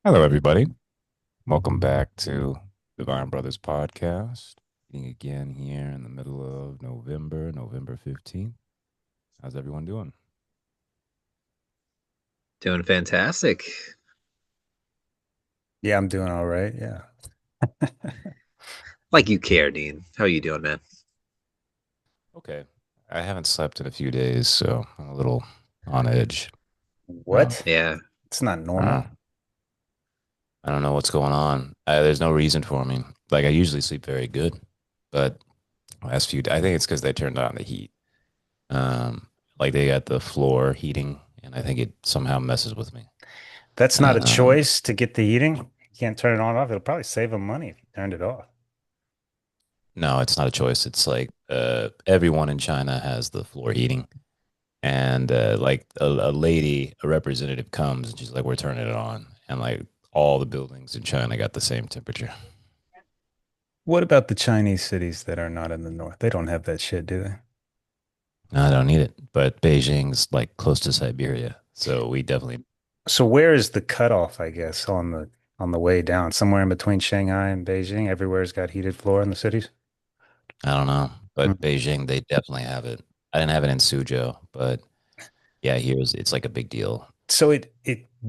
Hello, everybody. Welcome back to Divine Brothers podcast. Meeting again here in the middle of November, November 15th. How's everyone doing? Doing fantastic. Yeah, I'm doing all right. Yeah. Like you care, Dean. How you doing, man? Okay. I haven't slept in a few days, so I'm a little on edge. Uh, What? Yeah. It's not uh, normal. I don't know what's going on. There's no reason for me. Like, I usually sleep very good, but last few, I think it's because they turned on the heat. Like they got the floor heating, and I think it somehow messes with me. That's not a Um, choice to get the heating. You can't turn it on or off. It'll probably save them money if you turned it off. No, it's not a choice. It's like everyone in China has the floor heating, and like a lady, a representative comes and she's like, "We're turning it on," and like all the buildings in China got the same temperature. What about the Chinese cities that are not in the north? They don't have that shit, do they? No, I don't need it, but Beijing's like close to Siberia, so we definitely. So where is the cutoff, I guess, on the way down? Somewhere in between Shanghai and Beijing, everywhere's got heated floor in the cities. I don't know, but Hmm. Beijing they definitely have it. I didn't have it in Suzhou, but yeah, here's it's like a big deal. So it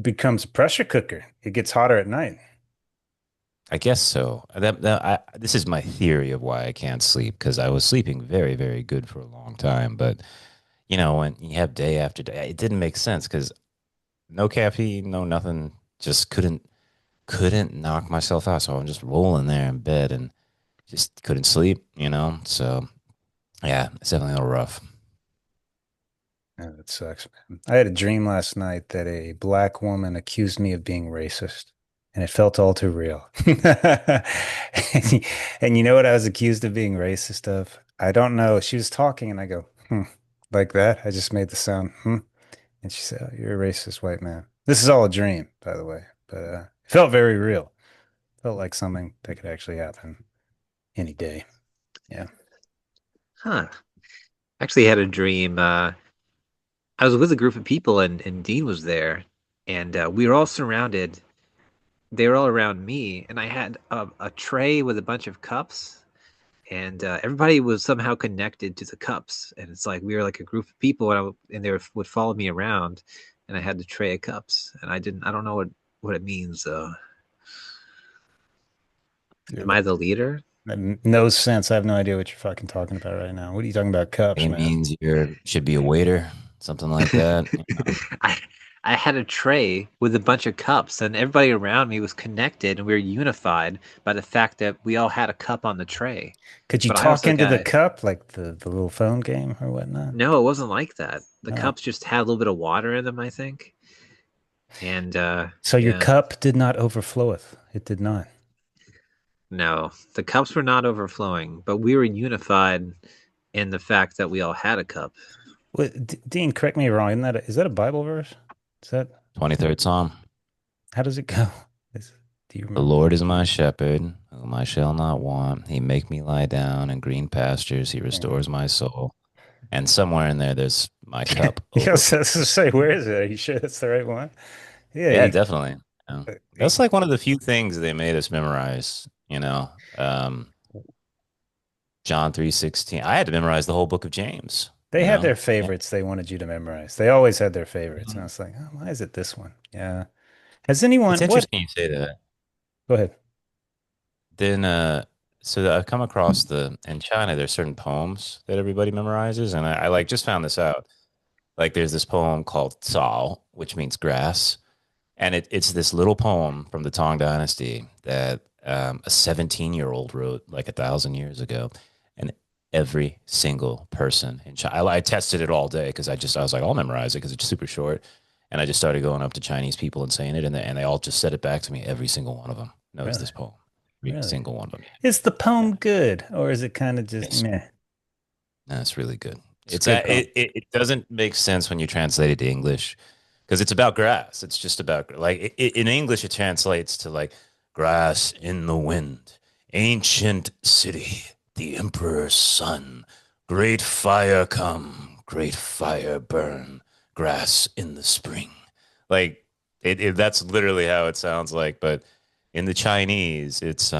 becomes a pressure cooker. It gets hotter at night. I guess so. This is my theory of why I can't sleep because I was sleeping very, very good for a long time. But, when you have day after day, it didn't make sense because no caffeine, no nothing, just couldn't knock myself out. So I'm just rolling there in bed and just couldn't sleep. So, yeah, it's definitely a little rough. Yeah, that sucks, man. I had a dream last night that a black woman accused me of being racist, and it felt all too real. And you know what I was accused of being racist of? I don't know. She was talking, and I go, like that. I just made the sound, And she said, "Oh, you're a racist white man." This is all a dream, by the way, but it felt very real. Felt like something that could actually happen any day. Yeah. Huh. Actually had a dream. I was with a group of people and Dean was there and we were all surrounded. They were all around me and I had a tray with a bunch of cups and everybody was somehow connected to the cups. And it's like we were like a group of people and would follow me around and I had the tray of cups and I don't know what it means. Yeah, Am I the leader? no sense. I have no idea what you're fucking talking about right now. What are you talking about, cups, It man? means you should be a waiter, something like that. I I had a tray with a bunch of cups, and everybody around me was connected, and we were unified by the fact that we all had a cup on the tray. Could you But I talk also into the got cup like the little phone game or whatnot? no, it wasn't like that. The Oh. cups just had a little bit of water in them, I think. And So your yeah, cup did not overfloweth. It did not. no, the cups were not overflowing, but we were unified in the fact that we all had a cup. Dean, correct me if I'm wrong. Is that a Bible verse? Is that 23rd Psalm. how does it go? Do you The remember? Lord is my shepherd, whom I shall not want. He make me lie down in green pastures. He Yeah. restores my soul. And somewhere in there's my cup Yes, overflow. that's to say, where is it? Are you sure that's the right one? Yeah, Yeah, definitely. Yeah. he- That's like one of the few things they made us memorize. John 3:16. I had to memorize the whole book of James, they you had know. their Yeah. favorites they wanted you to memorize. They always had their favorites. And I Mhm. was like, oh, why is it this one? Yeah. Has anyone, It's what? interesting you say that. Go ahead. Then so I've come across the in China there's certain poems that everybody memorizes, and I like just found this out. Like there's this poem called Cao, which means grass. And it's this little poem from the Tang Dynasty that a 17-year-old wrote like 1,000 years ago. And every single person in China, I tested it all day because I was like, I'll memorize it because it's super short. And I just started going up to Chinese people and saying it, and they all just said it back to me. Every single one of them knows Really? this poem. Every Really? single one of them. Is the Yeah, poem good or is it kind of just it's meh? that's really good. It's a good poem. It doesn't make sense when you translate it to English because it's about grass. It's just about like in English it translates to like grass in the wind, ancient city, the emperor's son, great fire come, great fire burn, grass in the spring. Like That's literally how it sounds like. But in the Chinese, it's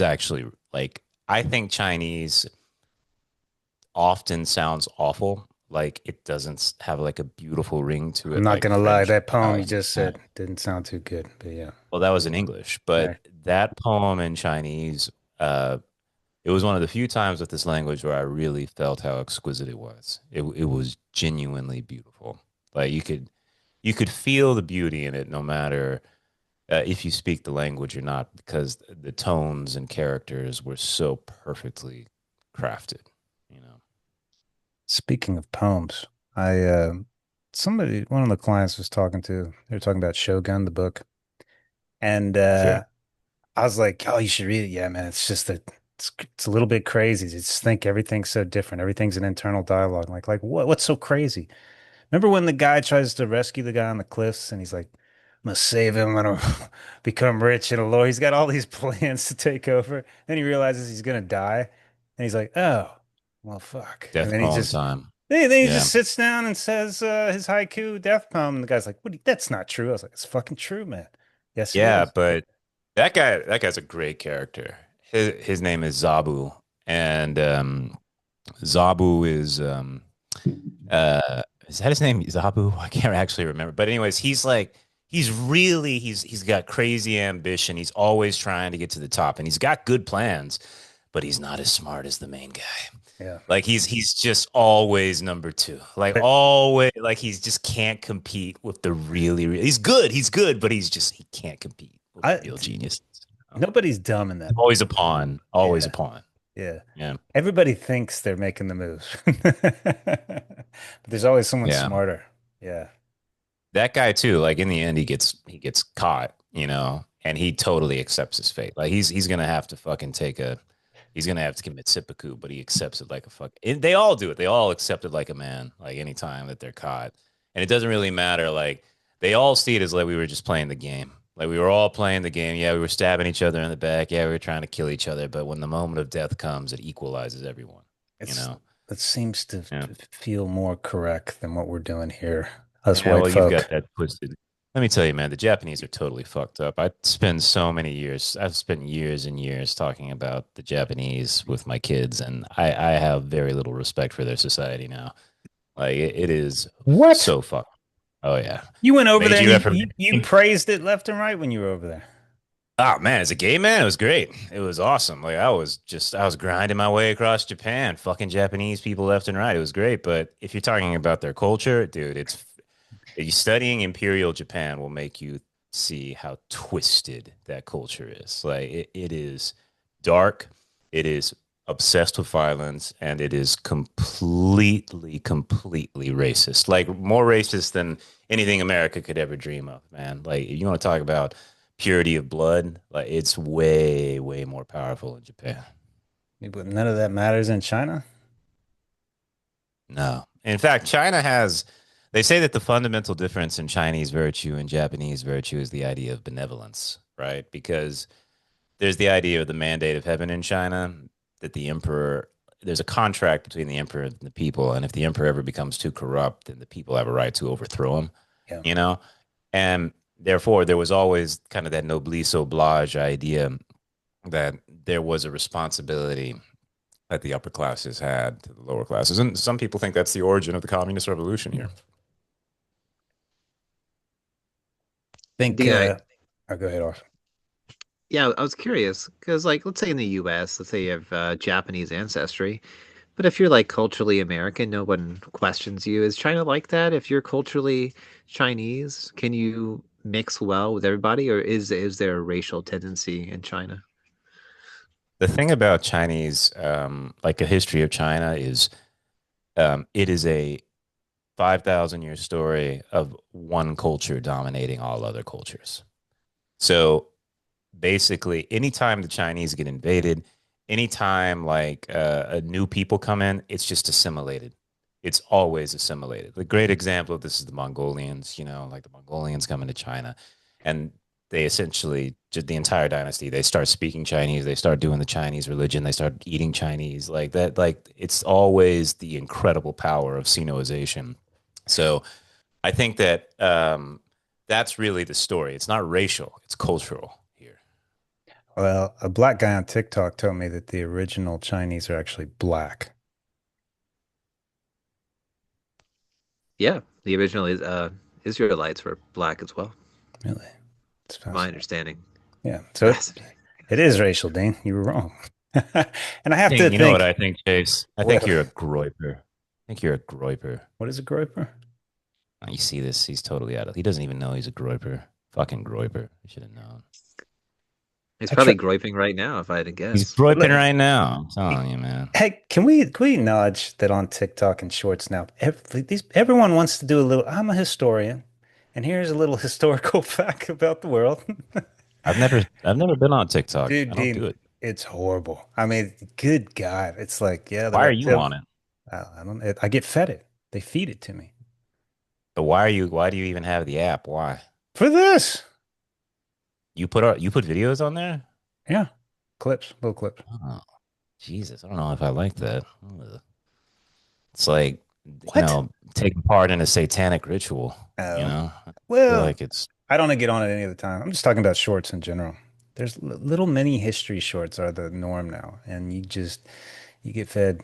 actually like I think Chinese often sounds awful. Like it doesn't have like a beautiful ring to I'm it, not like gonna lie, French or that poem you Italian. just said didn't sound too good, but yeah. Well, that was in English, All right. but that poem in Chinese, it was one of the few times with this language where I really felt how exquisite it was. It was genuinely beautiful. Like you could feel the beauty in it, no matter if you speak the language or not, because the tones and characters were so perfectly crafted. You know, Speaking of poems, I somebody one of the clients was talking to, they were talking about Shogun, the book, and sure, I was like, "Oh, you should read it." Yeah, man, it's just that it's a little bit crazy. You just think everything's so different. Everything's an internal dialogue. Like what's so crazy? Remember when the guy tries to rescue the guy on the cliffs and he's like, I'm gonna save him, I'm gonna become rich and a lawyer. He's got all these plans to take over. Then he realizes he's gonna die. And he's like, oh, well, fuck. And death then he poem just time. then he Yeah, just sits down and says his haiku death poem. And the guy's like, what that's not true. I was like, it's fucking true, man. Yes, it yeah, is. but that guy's a great character. His name is Zabu, and Zabu is that his name? Zabu? I can't actually remember. But anyways, he's got crazy ambition. He's always trying to get to the top, and he's got good plans, but he's not as smart as the main guy. Yeah. Like he's just always number two. Like But always, like he's just can't compete with the he's good, but he can't compete with the I real genius. nobody's dumb in that book. Always a pawn, always a Yeah. pawn. Yeah. Yeah. Everybody thinks they're making the moves. But there's always someone Yeah. smarter. Yeah. That guy too, like in the end he gets caught, and he totally accepts his fate. Like he's gonna have to fucking he's gonna have to commit seppuku, but he accepts it like a fuck. They all do it. They all accept it like a man, like anytime that they're caught. And it doesn't really matter. Like they all see it as like we were just playing the game. Like we were all playing the game. Yeah, we were stabbing each other in the back. Yeah, we were trying to kill each other. But when the moment of death comes, it equalizes everyone, you It's know? it seems to Yeah. feel more correct than what we're doing here, us Yeah, white well, you've got folk. that twisted. Let me tell you, man, the Japanese are totally fucked up. I spend so many years, I've spent years and years talking about the Japanese with my kids, and I have very little respect for their society now. Like, it is What? so fucked. Oh, yeah. You went over Made there and you ever. you praised it left and right when you were over there. Oh, man, as a gay man, it was great. It was awesome. Like, I was grinding my way across Japan, fucking Japanese people left and right. It was great. But if you're talking about their culture, dude, studying Imperial Japan will make you see how twisted that culture is. Like it is dark, it is obsessed with violence, and it is completely racist. Like more racist than anything America could ever dream of, man. Like you want to talk about purity of blood, like it's way more powerful in Japan. But none of that matters in China. No. In fact, they say that the fundamental difference in Chinese virtue and Japanese virtue is the idea of benevolence, right? Because there's the idea of the mandate of heaven in China that there's a contract between the emperor and the people. And if the emperor ever becomes too corrupt, then the people have a right to overthrow him, Yeah. you know? And therefore, there was always kind of that noblesse oblige idea that there was a responsibility that the upper classes had to the lower classes. And some people think that's the origin of the communist revolution here. Think Dean, oh, go ahead, Arthur. yeah, I was curious because, like, let's say in the U.S., let's say you have Japanese ancestry, but if you're like culturally American, no one questions you. Is China like that? If you're culturally Chinese, can you mix well with everybody, or is there a racial tendency in China? The thing about Chinese, like a history of China, is it is a 5,000 year story of one culture dominating all other cultures. So basically, anytime the Chinese get invaded, anytime like a new people come in, it's just assimilated. It's always assimilated. The great example of this is the Mongolians. Like the Mongolians come into China, and they essentially just the entire dynasty. They start speaking Chinese. They start doing the Chinese religion. They start eating Chinese like that. Like it's always the incredible power of Sinoization. So I think that that's really the story. It's not racial, it's cultural here. Well, a black guy on TikTok told me that the original Chinese are actually black. Yeah, the original is Israelites were black as well, Really? It's from my fascinating. understanding. Yeah. So Fascinating. it is racial, Dean. You were wrong. And I have to You know what think, I think, Chase? I think what you're a groiper. I think you're a groiper. what is a groiper? You see this? He's totally out of. He doesn't even know he's a groiper. Fucking groiper. You should have known. He's I try probably groiping right now, if I had to He's guess. groiping right now. I'm telling you, man. Hey, can we acknowledge that on TikTok and Shorts now, everyone wants to do a little. I'm a historian, and here's a little historical fact about the world. I've never been on TikTok. Dude, I don't Dean, do it. it's horrible. I mean, good God, it's like, yeah, Why are you on it? I don't. I get fed it. They feed it to me But why are you? Why do you even have the app? Why? for this. You put videos on there? Yeah, clips, little clips. Oh, Jesus, I don't know if I like that. Ugh. It's like, What? taking part in a satanic ritual. Oh, I feel well, like it's. I don't want to get on it any of the time. I'm just talking about shorts in general. There's little mini history shorts are the norm now, and you get fed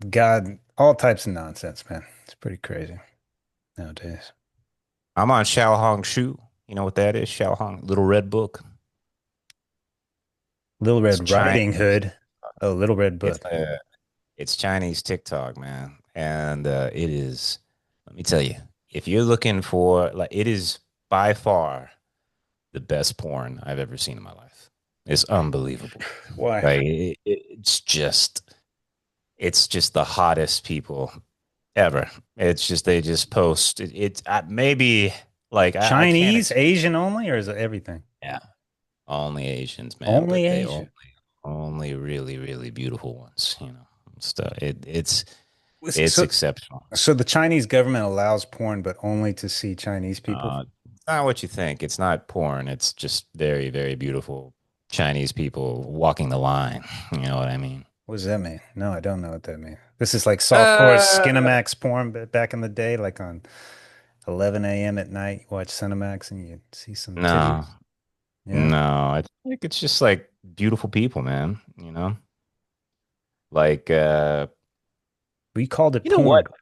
God all types of nonsense, man. It's pretty crazy nowadays. I'm on Xiao Shu. You know what that is? Xiao Hong, Little Red Book. Little It's Red Riding Chinese. Hood. Oh, Little Red It's Book. uh, it's Chinese TikTok, man, and it is. Let me tell you, if you're looking for like, it is by far the best porn I've ever seen in my life. It's unbelievable. Why? Like it's just the hottest people ever. It's just they just post it's maybe like I can't Chinese, explain. Asian only, or is it everything? Yeah, only Asians, man, Only but they Asian. only really really beautiful ones. Stuff. It's So, exceptional. so the Chinese government allows porn, but only to see Chinese people. Not what you think. It's not porn. It's just very very beautiful Chinese people walking the line. You know what I mean? What does that mean? No, I don't know what that means. This is like softcore Uh, Skinamax porn back in the day, like on 11 a.m. at night. You watch Cinemax and you see some no, titties. Yeah. no. I think it's just like beautiful people, man. Like We called it you know what? porn.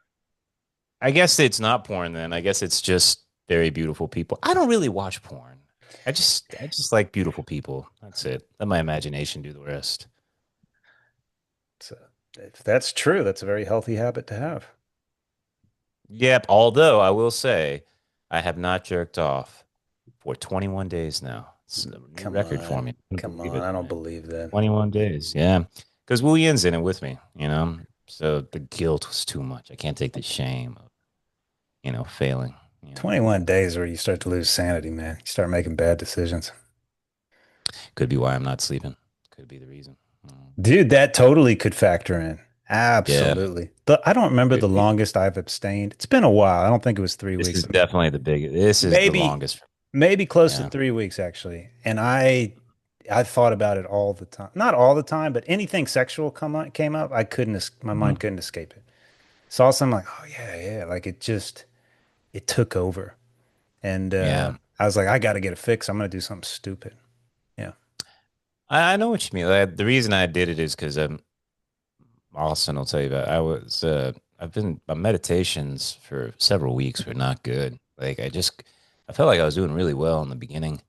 I guess it's not porn then. I guess it's just very beautiful people. I don't really watch porn. I just like beautiful people. That's it. Let my imagination do the rest. So if that's true, that's a very healthy habit to have. Yep. Although I will say, I have not jerked off for 21 days now. It's a new Come record for on. me. I couldn't Come believe on. it, I don't man. believe that. 21 days. Yeah. Because Wu Yin's in it with me. So the guilt was too much. I can't take the shame of failing. 21 days where you start to lose sanity, man. You start making bad decisions. Could be why I'm not sleeping. Could be the reason. Dude, that totally could factor in. Yeah. Absolutely. I don't remember the Could be. longest I've abstained. It's been a while. I don't think it was three This weeks. is definitely the biggest. This is the Maybe, longest. maybe close to Yeah. 3 weeks actually. And I thought about it all the time. Not all the time, but anything sexual came up, my mind Mhm. couldn't escape it. Saw something like, oh yeah, yeah. Like it took over. And Yeah. I was like, I got to get a fix. I'm gonna do something stupid. Yeah. I know what you mean. The reason I did it is because Austin will tell you about. I've been my meditations for several weeks were not good. Like I felt like I was doing really well in the beginning,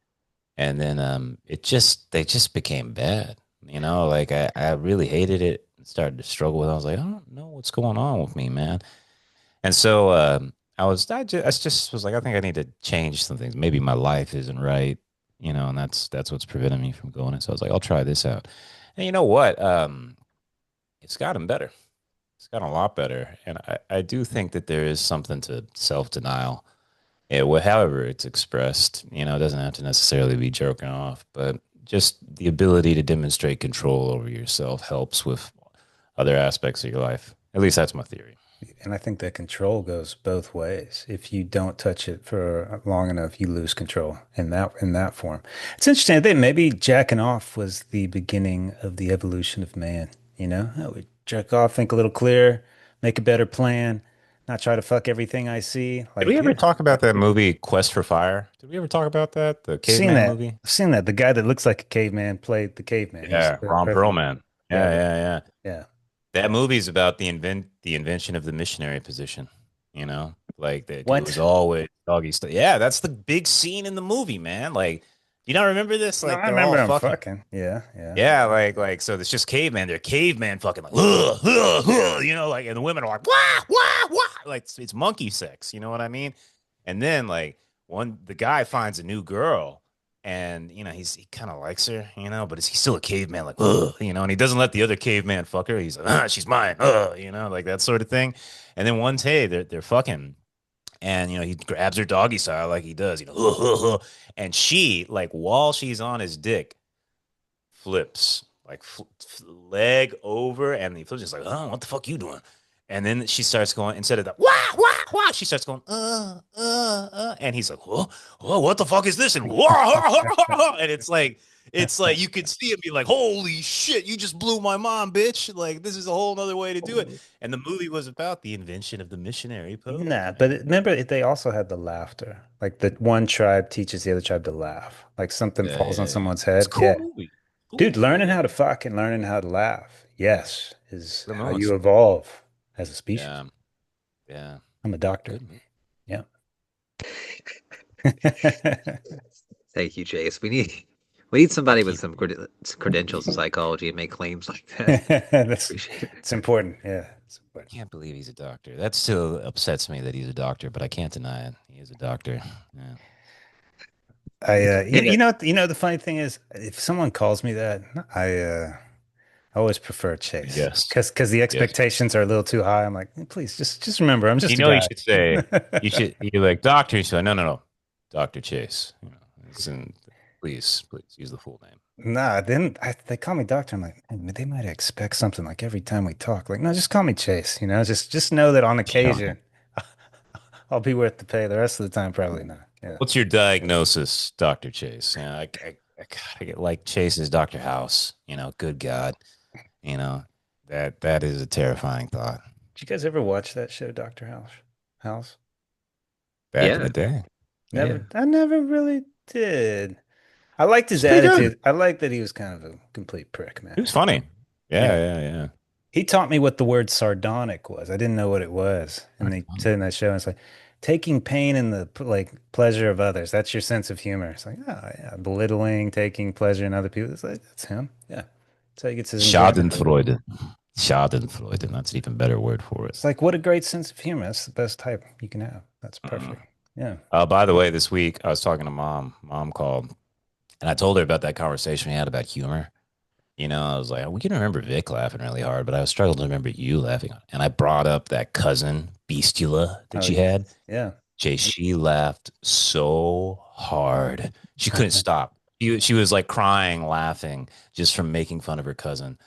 and then they just became bad. Like I really hated it and started to struggle with it. I was like, I don't know what's going on with me, man. And so I just was like, I think I need to change some things. Maybe my life isn't right, and that's what's preventing me from going. And so I was like, I'll try this out. And you know what? It's gotten better. It's gotten a lot better. And I do think that there is something to self-denial. However it's expressed, it doesn't have to necessarily be jerking off, but just the ability to demonstrate control over yourself helps with other aspects of your life. At least that's my theory. And I think that control goes both ways. If you don't touch it for long enough, you lose control in that form. It's interesting. I think maybe jacking off was the beginning of the evolution of man. We jerk off, think a little clearer, make a better plan, not try to fuck everything I see. Did we Like, ever yeah, talk about that movie Quest for Fire? Did we ever talk about that? The seen caveman that. movie? I've seen that. The guy that looks like a caveman played the caveman. He's Yeah, Ron perfect. Perlman. Yeah, Yeah, yeah, yeah. yeah. That movie's about the invention of the missionary position. You know, like that it was What? always doggy style. Yeah, that's the big scene in the movie, man. Like, you don't remember this? No, Like I they're all remember him fucking. fucking. Yeah, yeah. Yeah, like so it's just caveman. They're caveman fucking like, you know, like, and the women are like, wah, wah, wah, like it's monkey sex. You know what I mean? And then like the guy finds a new girl, and you know he kind of likes her, you know, but he's still a caveman, like, you know, and he doesn't let the other caveman fuck her. He's like, she's mine, you know, like that sort of thing. And then one day they're fucking, and you know he grabs her doggy style like he does, you know, and she like while she's on his dick flips like leg over, and he flips just like, oh, what the fuck you doing? And then she starts going, instead of the wah wah wah, she starts going and he's like, whoa, what the fuck is this? And wah, and it's like you could see him be like, holy shit, you just blew my mind, bitch. Like this is a whole other way to do it. And the movie was about the invention of the missionary pose, Nah, but man. remember they also had the laughter. Like the one tribe teaches the other tribe to laugh. Like something Yeah, falls on yeah, yeah. someone's It's a head. cool Yeah. movie. Cool Dude, movie, learning how yeah. to fuck and learning how to laugh, yes, is The how you most. evolve as a species. Yeah, yeah. I'm a doctor. Good movie. Yeah. Thank you, Chase. We need I somebody with can't some believe credentials in psychology and make claims like that. That's Appreciate it. it's important. Yeah, it's important. can't believe he's a doctor. That still upsets me that he's a doctor, but I can't deny it. He is a doctor. Yeah. You, And you know the funny thing is if someone calls me that, I always prefer Chase Yes. because the Yes. expectations are a little too high. I'm like, please just remember, I'm just You a know, you guy. should say, you're like, doctor. You should say, no, no, no. Dr. Chase. You know, please use the full name. Nah, then they call me doctor. I'm like, man, they might expect something like every time we talk. Like, no, just call me Chase. You know, just know that on Yeah. occasion I'll be worth the pay. The rest of the time, probably not. Yeah. What's your diagnosis, Dr. Chase? Yeah, I gotta get like Chase's Dr. House. You know, good God. You know, that is a terrifying thought. Did you guys ever watch that show, Doctor House? House? Back in yeah, the day. Yeah. Never. I never really did. I liked It's his pretty good. attitude. I liked that he was kind of a complete prick, It man. was funny. Yeah, Yeah. yeah, yeah. He taught me what the word sardonic was. I didn't know what it was. And they said in that show, it's like taking pain in the like pleasure of others. That's your sense of humor. It's like, oh yeah, belittling, taking pleasure in other people. It's like that's him. Yeah. That's how he gets his enjoyment. Schadenfreude. Schadenfreude. That's an even better word for it. It's like what a great sense of humor. That's the best type you can have. That's Uh, perfect. Yeah. by the way, this week I was talking to mom. Mom called, and I told her about that conversation we had about humor. You know, I was like, we can remember Vic laughing really hard, but I was struggling to remember you laughing. And I brought up that cousin Beastula that Oh she yeah. had. Yeah. Jay, she laughed so hard. She couldn't stop. She was like crying, laughing just from making fun of her cousin.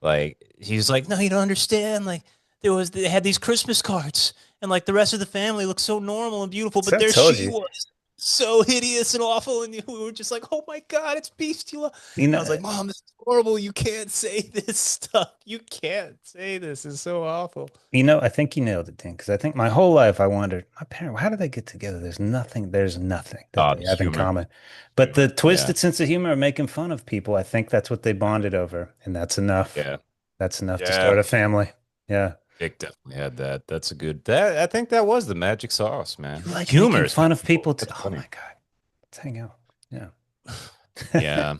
Like she was like, "No, you don't understand. Like they had these Christmas cards, and like the rest of the family looked so normal and beautiful, So but I there told she you. was, so hideous and awful." And we were just like, "Oh my God, it's Beastula." You And I know, was like, "Mom, this is horrible. You can't say this stuff. You can't say this. It's so awful." I think you nailed it, Dan, because I think my whole life I wondered, my parents, how do they get together? There's nothing that Oh, they the have in humor, common. But the humor. Yeah, twisted sense of humor of making fun of people, I think that's what they bonded over, and that's enough. yeah, That's enough to start yeah. a family. Yeah. Vic definitely had that. That's a good. That I think that was the magic sauce, man. You like Humor making is fun of powerful. people too? That's Oh funny. my God. Let's hang out. Yeah. Yeah.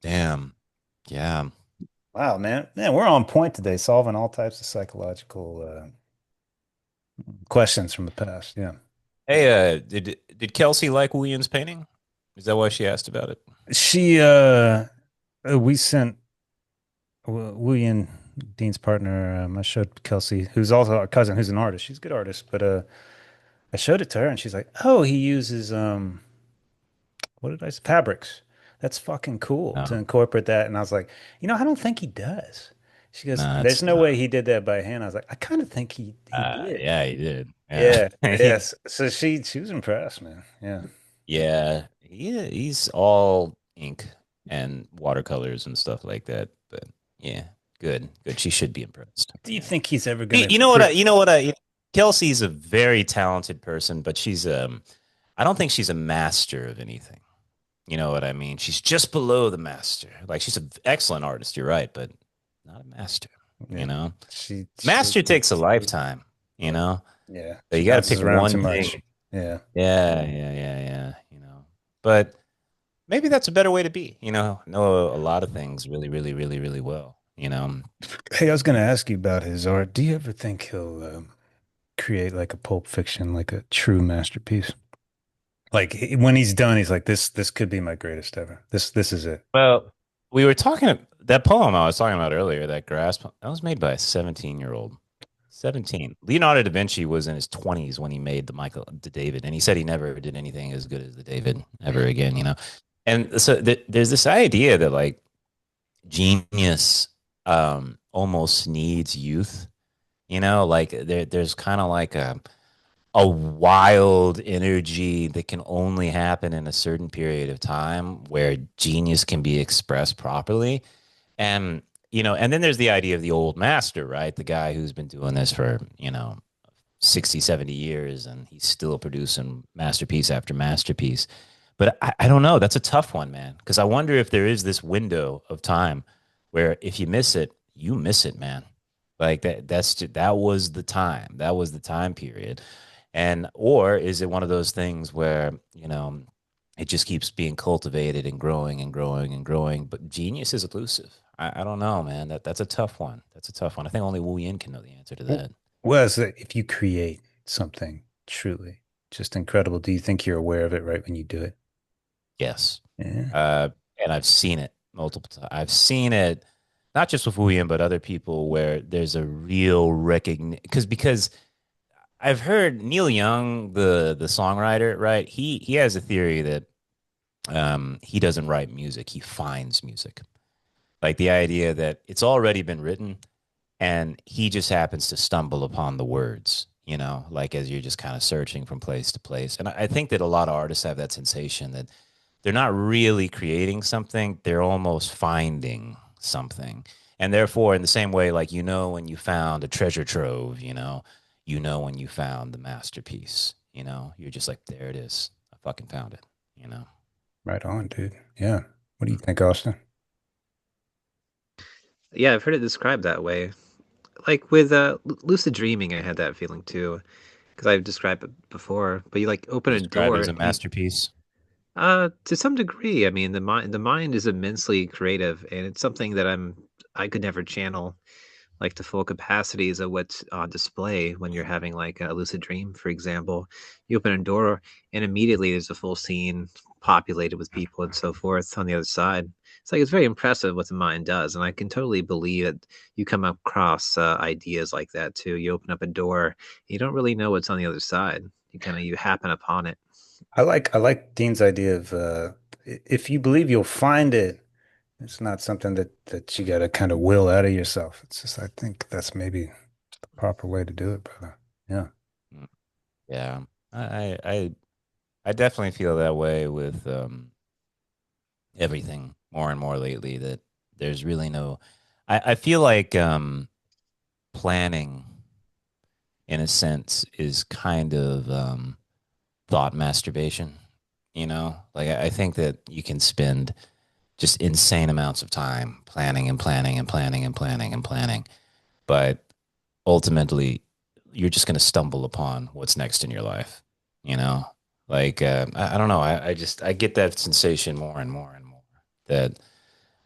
Damn. Yeah. Wow, man. Man, we're on point today, solving all types of psychological questions from the past. Yeah. Hey, did Kelsey like Williams' painting? Is that why she asked about it? She we sent William, Dean's partner, I showed Kelsey, who's also our cousin, who's an artist. She's a good artist, but I showed it to her and she's like, "Oh, he uses what did I say? Fabrics. That's fucking cool to No, incorporate that." And I was like, I don't think he does. She goes, no, "There's it's no way he did that by hand." I was like, "I kind of think he did." yeah, he did. Yeah, Yeah, yes. So she was impressed, man. Yeah. yeah, he's all ink and watercolors and stuff like that. But yeah, good, good. She should be impressed. Do you Yeah. think he's ever gonna You know what? prove? You know what? Kelsey's a very talented person, but I don't think she's a master of anything. You know what I mean? She's just below the master. Like she's an excellent artist, you're right, but not a master, you Yeah. know? She Master takes a lifetime, you yeah. know? Yeah. So She you got to bounces pick around too one thing. much. Yeah. Yeah, you know. But maybe that's a better way to be, you know a lot of things really, really, really, really well, you know? Hey, I was gonna ask you about his art. Do you ever think he'll create like a Pulp Fiction, like a true masterpiece? Like when he's done, he's like, this could be my greatest ever. This is it. Well, we were talking that poem I was talking about earlier, that grass poem, that was made by a 17-year-old. 17. Leonardo da Vinci was in his 20s when he made the David, and he said he never did anything as good as the David ever again, you know. And so there's this idea that like genius almost needs youth, you know, like there's kind of like a wild energy that can only happen in a certain period of time where genius can be expressed properly. And, you know, and then there's the idea of the old master, right? The guy who's been doing this for, you know, 60, 70 years and he's still producing masterpiece after masterpiece. But I don't know. That's a tough one, man. Because I wonder if there is this window of time where if you miss it, you miss it, man. Like that was the time. That was the time period. And or is it one of those things where, you know, it just keeps being cultivated and growing and growing and growing. But genius is elusive. I don't know, man. That's a tough one. That's a tough one. I think only Wu Yin can know the answer to that. Well, is that if you create something truly just incredible, do you think you're aware of it right when you do it? Yes. Yeah. Uh, and I've seen it multiple times. I've seen it not just with Wu Yin, but other people where there's a real recognition because I've heard Neil Young, the songwriter, right? He has a theory that he doesn't write music; he finds music. Like the idea that it's already been written, and he just happens to stumble upon the words. You know, like as you're just kind of searching from place to place. And I think that a lot of artists have that sensation that they're not really creating something; they're almost finding something. And therefore, in the same way, like you know, when you found a treasure trove, you know when you found the masterpiece. You know, you're just like, there it is. I fucking found it. You know. Right on, dude. Yeah. What do you think, Austin? Yeah, I've heard it described that way. Like with lucid dreaming, I had that feeling too, because I've described it before. But you like open a Described door as a and you, masterpiece. to some degree, I mean, the mind is immensely creative, and it's something that I could never channel like the full capacities of what's on display when you're having like a lucid dream, for example. You open a door and immediately there's a full scene populated with people and so forth on the other side. It's like it's very impressive what the mind does, and I can totally believe that you come across ideas like that too. You open up a door, you don't really know what's on the other side. You happen upon it. I like Dean's idea of if you believe you'll find it, it's not something that you got to kind of will out of yourself. It's just I think that's maybe the proper way to do it, brother. Yeah. Mm, yeah, I I I definitely feel that way with everything more and more lately. That there's really no. I feel like planning, in a sense, is kind of thought masturbation. You know, like I think that you can spend just insane amounts of time planning and planning and planning and planning and planning, but ultimately you're just going to stumble upon what's next in your life, you know. Like I don't know, I just I get that sensation more and more and more, that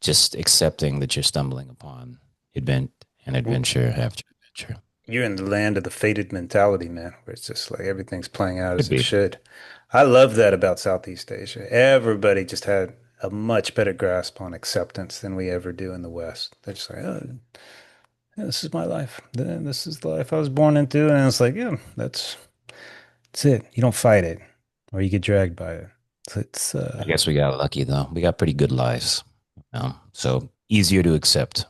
just accepting that you're stumbling upon event and W- adventure after adventure. You're in the land of the fated mentality, man, where it's just like everything's playing out Could as it be. should. I love that about Southeast Asia. Everybody just had a much better grasp on acceptance than we ever do in the West. They're just like, oh, yeah, this is my life. This is the life I was born into. And it's like, yeah, that's it. You don't fight it or you get dragged by it. It's I guess we got lucky though, we got pretty good lives, you know? So easier to accept.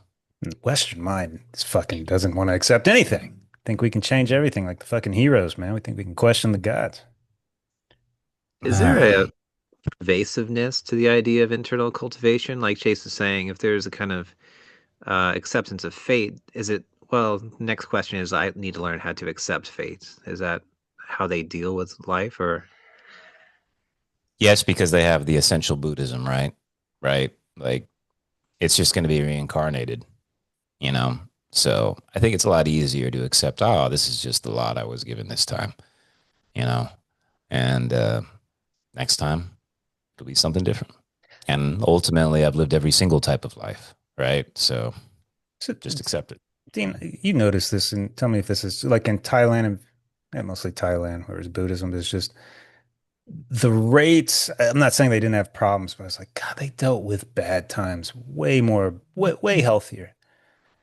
Western mind is fucking doesn't want to accept anything. Think we can change everything like the fucking heroes, man. We think we can question the gods. Is there a pervasiveness to the idea of internal cultivation? Like Chase is saying, if there's a kind of acceptance of fate, is it Well, next question is I need to learn how to accept fate. Is that how they deal with life or Yes, because they have the essential Buddhism, right? Right. Like it's just going to be reincarnated, you know? So I think it's a lot easier to accept, oh, this is just the lot I was given this time, you know? And next time it'll be something different. And ultimately, I've lived every single type of life, right? So So, just accept it. Dean, you notice this, and tell me if this is like in Thailand and yeah, mostly Thailand, whereas Buddhism is just the rates. I'm not saying they didn't have problems, but I was like, God, they dealt with bad times way more, way healthier.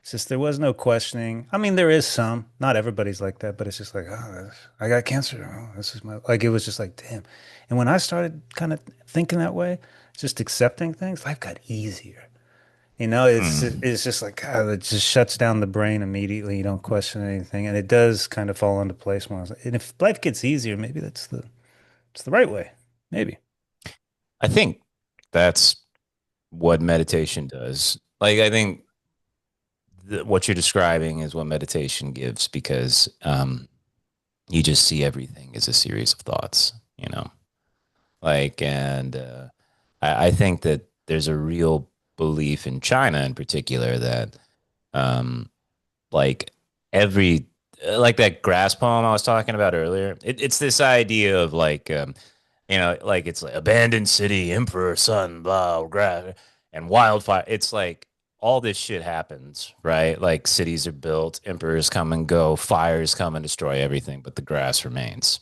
It's just there was no questioning. I mean, there is some. Not everybody's like that, but it's just like, oh, I got cancer. Oh, this is my like. It was just like, damn. And when I started kind of thinking that way, just accepting things, life got easier. Hmm. It's just like God, it just shuts down the brain immediately. You don't question anything, and it does kind of fall into place. When I was like, and if life gets easier, maybe it's the right way. Maybe. I think that's what meditation does. Like, I think what you're describing is what meditation gives because you just see everything as a series of thoughts, you know? Like, and I think that there's a real belief in China in particular that, um, like, every, like that grass poem I was talking about earlier, it's this idea of like, like it's like abandoned city, emperor, son, blah, grass, and wildfire. It's like all this shit happens, right? Like cities are built, emperors come and go, fires come and destroy everything, but the grass remains,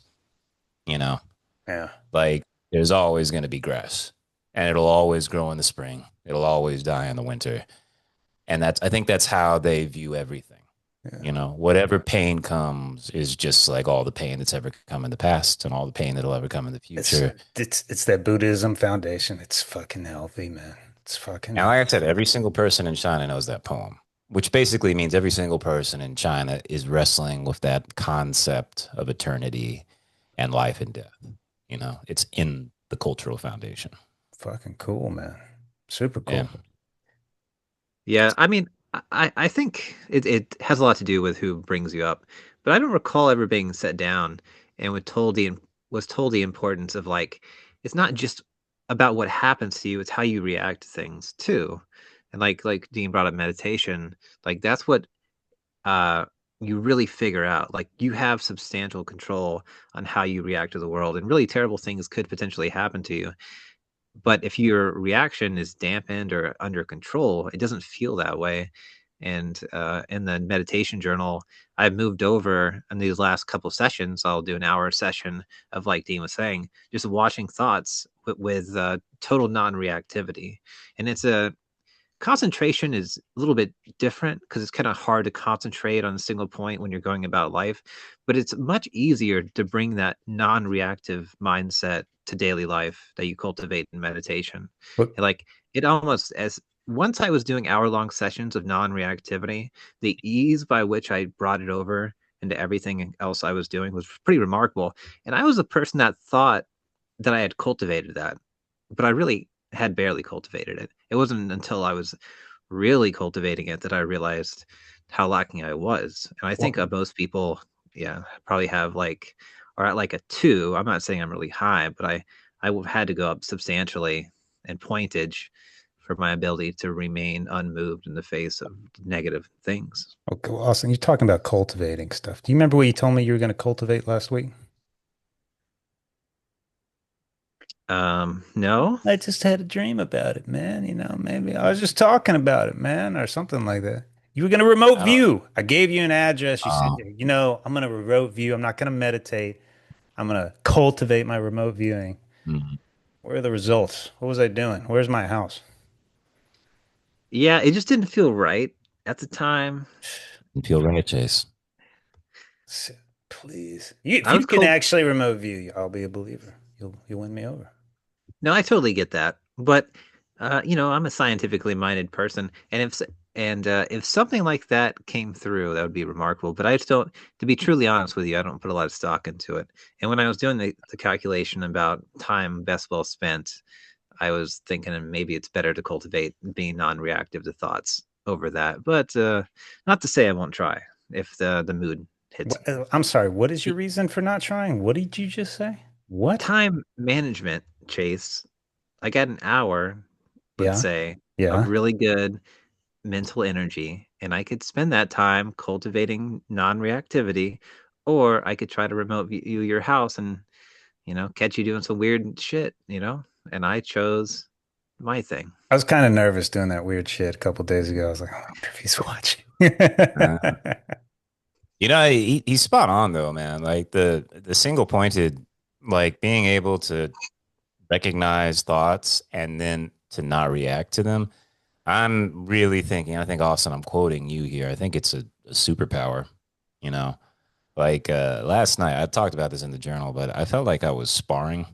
you know? Yeah. Like there's always going to be grass and it'll always grow in the spring. It'll always die in the winter. And I think that's how they view everything. Yeah. You know, whatever pain comes is just like all the pain that's ever come in the past and all the pain that'll ever come in the It's future. it's that Buddhism foundation. It's fucking healthy, man. It's fucking And like I healthy. said, every single person in China knows that poem, which basically means every single person in China is wrestling with that concept of eternity and life and death. You know, it's in the cultural foundation. Fucking cool, man. Super Yeah. cool. Yeah, I mean, I think it has a lot to do with who brings you up, but I don't recall ever being set down and was told the importance of like it's not just about what happens to you, it's how you react to things too. And like Dean brought up meditation, like that's what uh you really figure out. Like you have substantial control on how you react to the world, and really terrible things could potentially happen to you. But if your reaction is dampened or under control, it doesn't feel that way. And in the meditation journal, I've moved over in these last couple sessions. I'll do an hour session of, like Dean was saying, just watching thoughts with total non-reactivity. And it's a concentration is a little bit different because it's kind of hard to concentrate on a single point when you're going about life, but it's much easier to bring that non-reactive mindset to daily life that you cultivate in meditation. But And like it almost as once I was doing hour-long sessions of non-reactivity, the ease by which I brought it over into everything else I was doing was pretty remarkable. And I was a person that thought that I had cultivated that, but I really had barely cultivated it. It wasn't until I was really cultivating it that I realized how lacking I was. And I think what most people, yeah, probably have like, or at like a two. I'm not saying I'm really high, but had to go up substantially in pointage for my ability to remain unmoved in the face of negative things. okay, well, Austin, you're talking about cultivating stuff. Do you remember what you told me you were going to cultivate last week? No, I just had a dream about it, man. Maybe I was just talking about it, man, or something like that. You were going to remote I don't view. I gave you an address. You said, know. I'm going to remote view. I'm not going to meditate. I'm going to cultivate my remote viewing. Mm, Where are the results? What was I doing? Where's my house? yeah, it just didn't feel right at the time. feel right, Chase. S- Please. If I you was can cold. actually remote view, I'll be a believer. You'll win me over. No, I totally get that. But I'm a scientifically minded person, and if something like that came through, that would be remarkable. But I just don't, to be truly honest with you, I don't put a lot of stock into it. And when I was doing the calculation about time best well spent, I was thinking maybe it's better to cultivate being non-reactive to thoughts. over that. But not to say I won't try if the mood hits me. I'm sorry, what is your reason for not trying? What did you just say? What? Time management, Chase. I got an hour, let's Yeah, say, of yeah. really good mental energy, and I could spend that time cultivating non-reactivity, or I could try to remote view your house and, catch you doing some weird shit. And I chose my thing. I was kind of nervous doing that weird shit a couple days ago. I was like, I wonder if he's watching. Uh, he's spot on though, man. Like the single pointed, like being able to recognize thoughts and then to not react to them. I'm really thinking, I think, Austin, I'm quoting you here. I think it's a superpower, you know. Like last night, I talked about this in the journal, but I felt like I was sparring.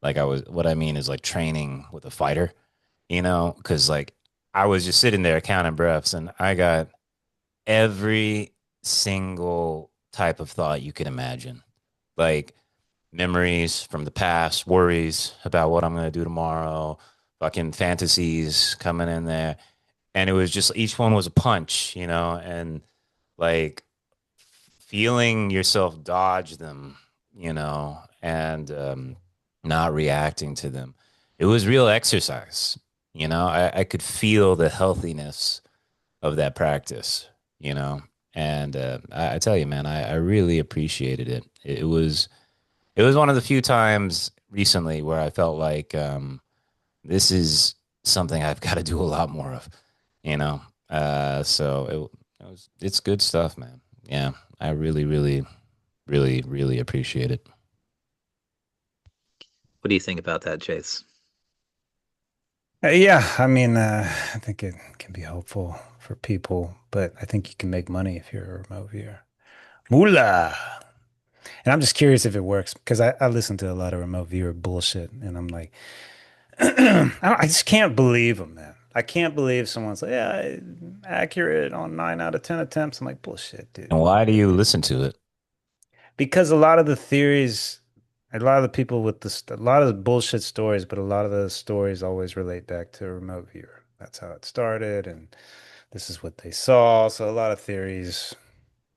Like I was, what I mean is like training with a fighter, because like I was just sitting there counting breaths and I got every single type of thought you could imagine. Like memories from the past, worries about what I'm going to do tomorrow, fucking fantasies coming in there. And it was just each one was a punch, and like feeling yourself dodge them, and not reacting to them. It was real exercise. I could feel the healthiness of that practice, you know. And I tell you, man, I really appreciated it. It was one of the few times recently where I felt like this is something I've got to do a lot more of, you know. It's good stuff, man. Yeah, I really, really, really, really appreciate it. What do you think about that, Chase? Yeah, I mean, I think it can be helpful for people, but I think you can make money if you're a remote viewer. Moolah. And I'm just curious if it works because I listen to a lot of remote viewer bullshit, and I'm like, I just can't believe them, man. I can't believe someone's like, yeah, accurate on 9 out of 10 attempts. I'm like, bullshit, dude. And why do you listen to it? Because a lot of the theories, a lot of the people with a lot of the bullshit stories, but a lot of the stories always relate back to a remote viewer. That's how it started, and this is what they saw. So a lot of theories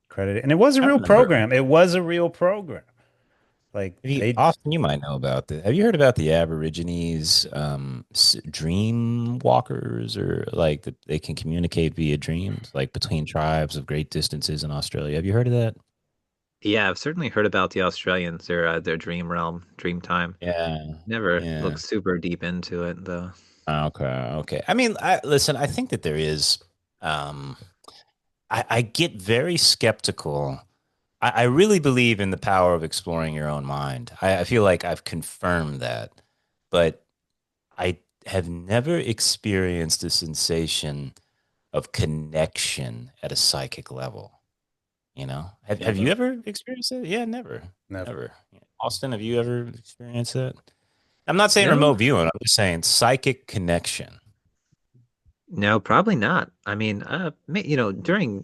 credit it. And it was a I real remember. program. It was a real program. Like they, Austin, you might know about this. Have you heard about the Aborigines dream walkers, or like that they can communicate via dreams, like between tribes of great distances in Australia? Have you heard of that? Yeah, I've certainly heard about the Australians, their dream realm, dream time. Yeah, Never yeah. looked super deep into it though. Okay, okay. I mean, listen. I think that there is. Um, I get very skeptical. I really believe in the power of exploring your own mind. I feel like I've confirmed that, but I have never experienced a sensation of connection at a psychic level. Have you never, ever experienced it? Yeah, never, never. never. Austin, have you ever experienced that? I'm not saying No, remote viewing. I'm just saying psychic connection. no, probably not. I mean, during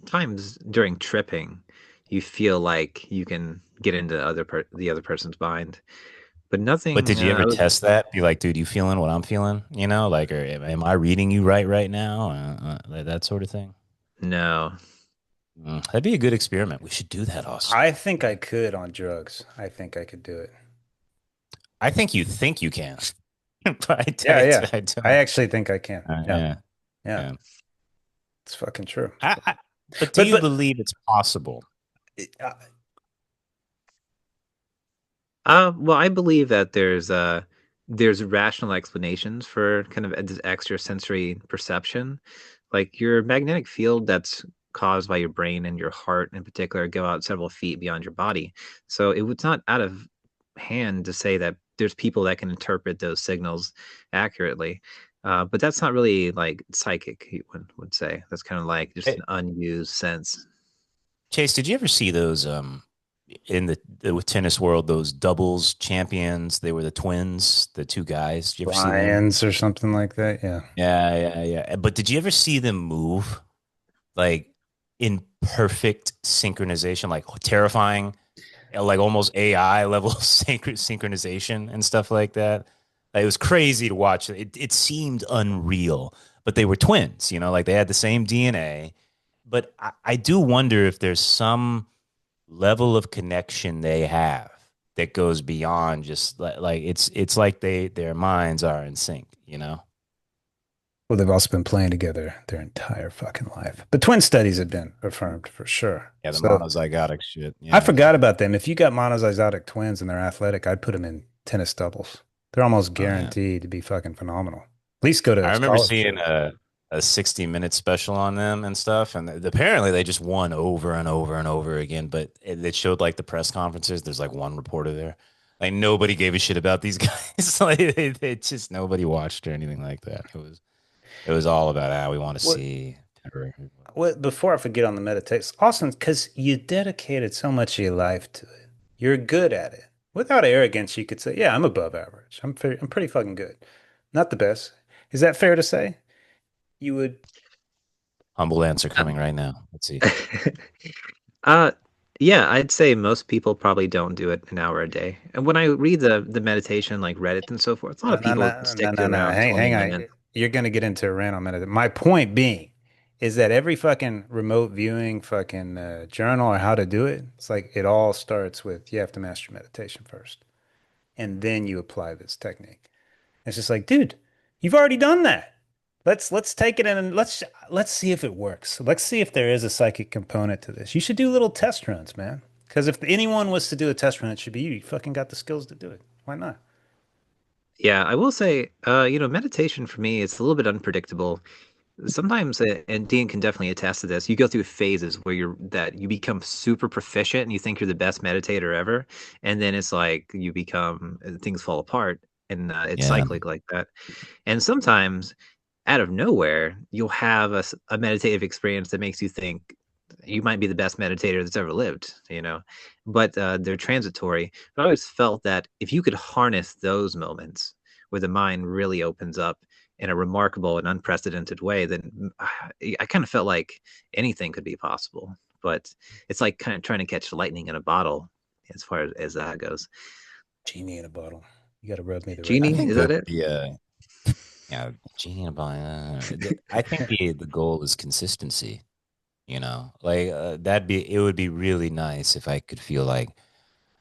tripping, you feel like you can get into the other person's mind, but But nothing. did you ever test that? Be like, dude, you feeling what I'm feeling? Like, or am I reading you right now? That sort of thing. No, That'd be a good experiment. We should do that, Austin. I think I could on drugs. I think I could do it. I think you can, but Yeah, yeah. I I don't. actually think I can. Yeah, Yeah, yeah. yeah. It's fucking true. But do But you but believe it's possible? uh, well, I believe that there's rational explanations for kind of this extrasensory perception. Like your magnetic field that's caused by your brain and your heart in particular go out several feet beyond your body. So it was not out of hand to say that there's people that can interpret those signals accurately. But that's not really like psychic, you would say. That's kind of like just Hey, an unused sense. Chase, did you ever see those in the tennis world, those doubles champions? They were the twins, the two guys. Did you ever see them? Lions or something like that. Yeah. Yeah, yeah, yeah. But did you ever see them move like in perfect synchronization, like terrifying, like almost AI level synchronization and stuff like that? Like, it was crazy to watch. It seemed unreal, but they were twins, like they had the same DNA. But I do wonder if there's some level of connection they have that goes beyond just like it's like their minds are in sync. Well, they've also been playing together their entire fucking life. But twin studies have been affirmed for sure. Yeah, the So monozygotic shit. I Yeah. forgot about them. If you got monozygotic twins and they're athletic, I'd put them in tennis doubles. They're almost Oh yeah. guaranteed to be fucking phenomenal. At least go to I remember seeing scholarship. a 60-minute special on them and stuff, and apparently they just won over and over and over again. But it showed like the press conferences. There's like one reporter there, like nobody gave a shit about these guys. Like it just nobody watched or anything like that. It was all about we want to What see. before I forget on the meditation, Austin, because you dedicated so much of your life to it. You're good at it. Without arrogance, you could say, "Yeah, I'm above average. I'm pretty fucking good. Not the best." Is that fair to say? You would. Humble answer coming right now. Let's see. Uh, yeah, I'd say most people probably don't do it an hour a day. And when I read the meditation, like Reddit and so forth, a lot No, of no, people no, no, stick to no, no. around Hang 20 on. minutes. You're going to get into a rant on minute. My point being is that every fucking remote viewing fucking journal or how to do it, it's like it all starts with you have to master meditation first, and then you apply this technique. It's just like, dude, you've already done that. Let's take it in and let's see if it works. Let's see if there is a psychic component to this. You should do little test runs, man. Because if anyone was to do a test run, it should be you. You fucking got the skills to do it. Why not? Yeah, I will say, meditation for me is a little bit unpredictable. Sometimes, and Dean can definitely attest to this, you go through phases where you become super proficient and you think you're the best meditator ever, and then it's like you become things fall apart, and it's Yeah. cyclic like that. And sometimes, out of nowhere, you'll have a meditative experience that makes you think you might be the best meditator that's ever lived. But they're transitory. But I always felt that if you could harness those moments where the mind really opens up in a remarkable and unprecedented way, then I kind of felt like anything could be possible. But it's like kind of trying to catch lightning in a bottle as far as that goes. Genie in a bottle. You got to rub me the right I Genie, way. think is that the it? the genie in a bottle. I think the goal is consistency. Like it would be really nice if I could feel like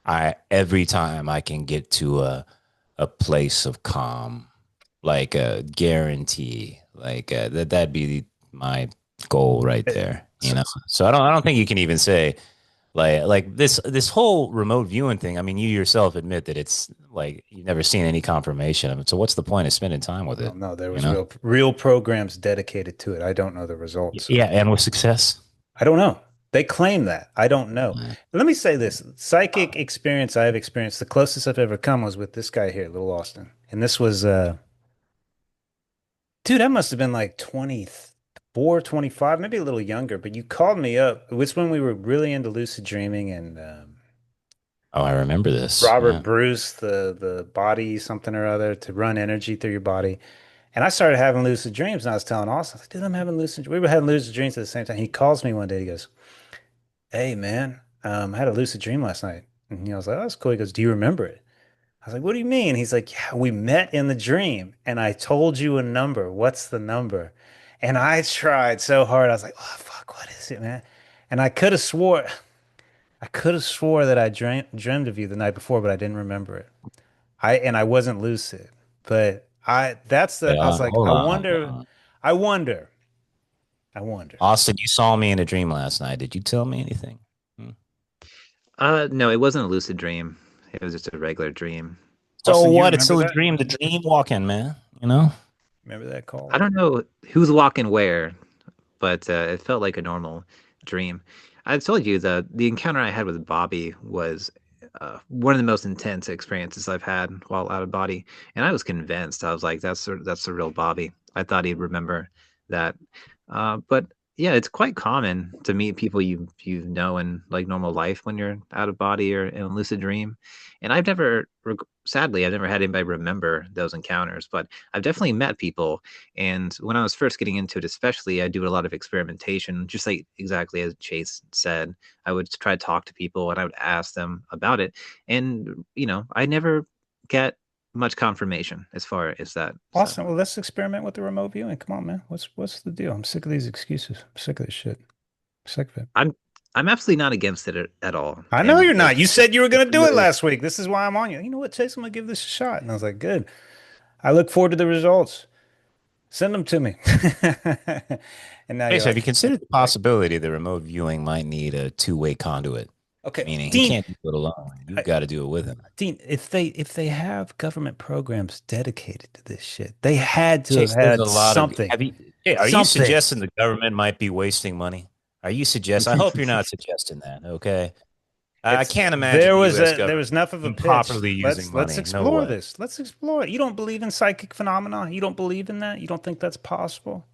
I every time I can get to a place of calm, like a guarantee, like that'd be my goal right Eh, there. So, So I don't think you can even say like this whole remote viewing thing. I mean, you yourself admit that it's like you've never seen any confirmation of it. So what's the point of spending time with well, it? no, there You was know? real programs dedicated to it. I don't know the results Yeah, of. and with success. I don't know. They claim that. I don't know. Uh, Let me say this. Psychic experience I've experienced, the closest I've ever come was with this guy here, Little Austin. And this was dude, that must have been like 24, 25, maybe a little younger, but you called me up. It was when we were really into lucid dreaming and oh, I remember this. Robert Yeah. Bruce, the body something or other to run energy through your body. And I started having lucid dreams, and I was telling Austin, I was like, dude, I'm having lucid. We were having lucid dreams at the same time. He calls me one day. He goes, "Hey, man, I had a lucid dream last night." And I was like, "Oh, that's cool." He goes, "Do you remember it?" I was like, "What do you mean?" He's like, "Yeah, we met in the dream, and I told you a number. What's the number?" And I tried so hard. I was like, "Oh, fuck, what is it, man?" And I could have swore that I dreamed of you the night before, but I didn't remember it. I wasn't lucid, but I Yeah. was like, Hold on. Hold on. I wonder, I wonder. Austin, you saw me in a dream last night. Did you tell me anything? Hmm. No, it wasn't a lucid dream. It was just a regular dream. So Austin, you what? It's remember still a that? dream. The dream walking, man. You know? Remember that I call? don't know who's walking where, but it felt like a normal dream. I told you the encounter I had with Bobby was one of the most intense experiences I've had while out of body, and I was convinced. I was like, that's the real Bobby." I thought he'd remember that, but yeah, it's quite common to meet people you know in like normal life when you're out of body or in a lucid dream. And sadly, I've never had anybody remember those encounters, but I've definitely met people. And when I was first getting into it, especially, I do a lot of experimentation, just like exactly as Chase said. I would try to talk to people and I would ask them about it. And, I never get much confirmation as far as that. So Awesome. Well, let's experiment with the remote viewing. Come on, man. What's the deal? I'm sick of these excuses. I'm sick of this shit. I'm sick of it. I'm I'm absolutely not against it at all. I know And you're not. You said you were if going to do it somebody, last week. This is why I'm on you. You know what, Chase? I'm going to give this a shot. And I was like, good. I look forward to the results. Send them to me. And now Hey, you're so have you like, considered the possibility that remote viewing might need a two-way conduit? okay, Meaning he Dean, can't do it alone. You've I, got to do it with him. Dean, if they have government programs dedicated to this shit, they had to have Chase, there's a had lot of something. have you hey, are you Something. suggesting the government might be wasting money? Are you suggest I hope you're not suggesting that, okay? I It's can't imagine there the was US a there government was enough of a pitch. improperly using Let's money. No explore way. this. Let's explore it. You don't believe in psychic phenomena? You don't believe in that? You don't think that's possible?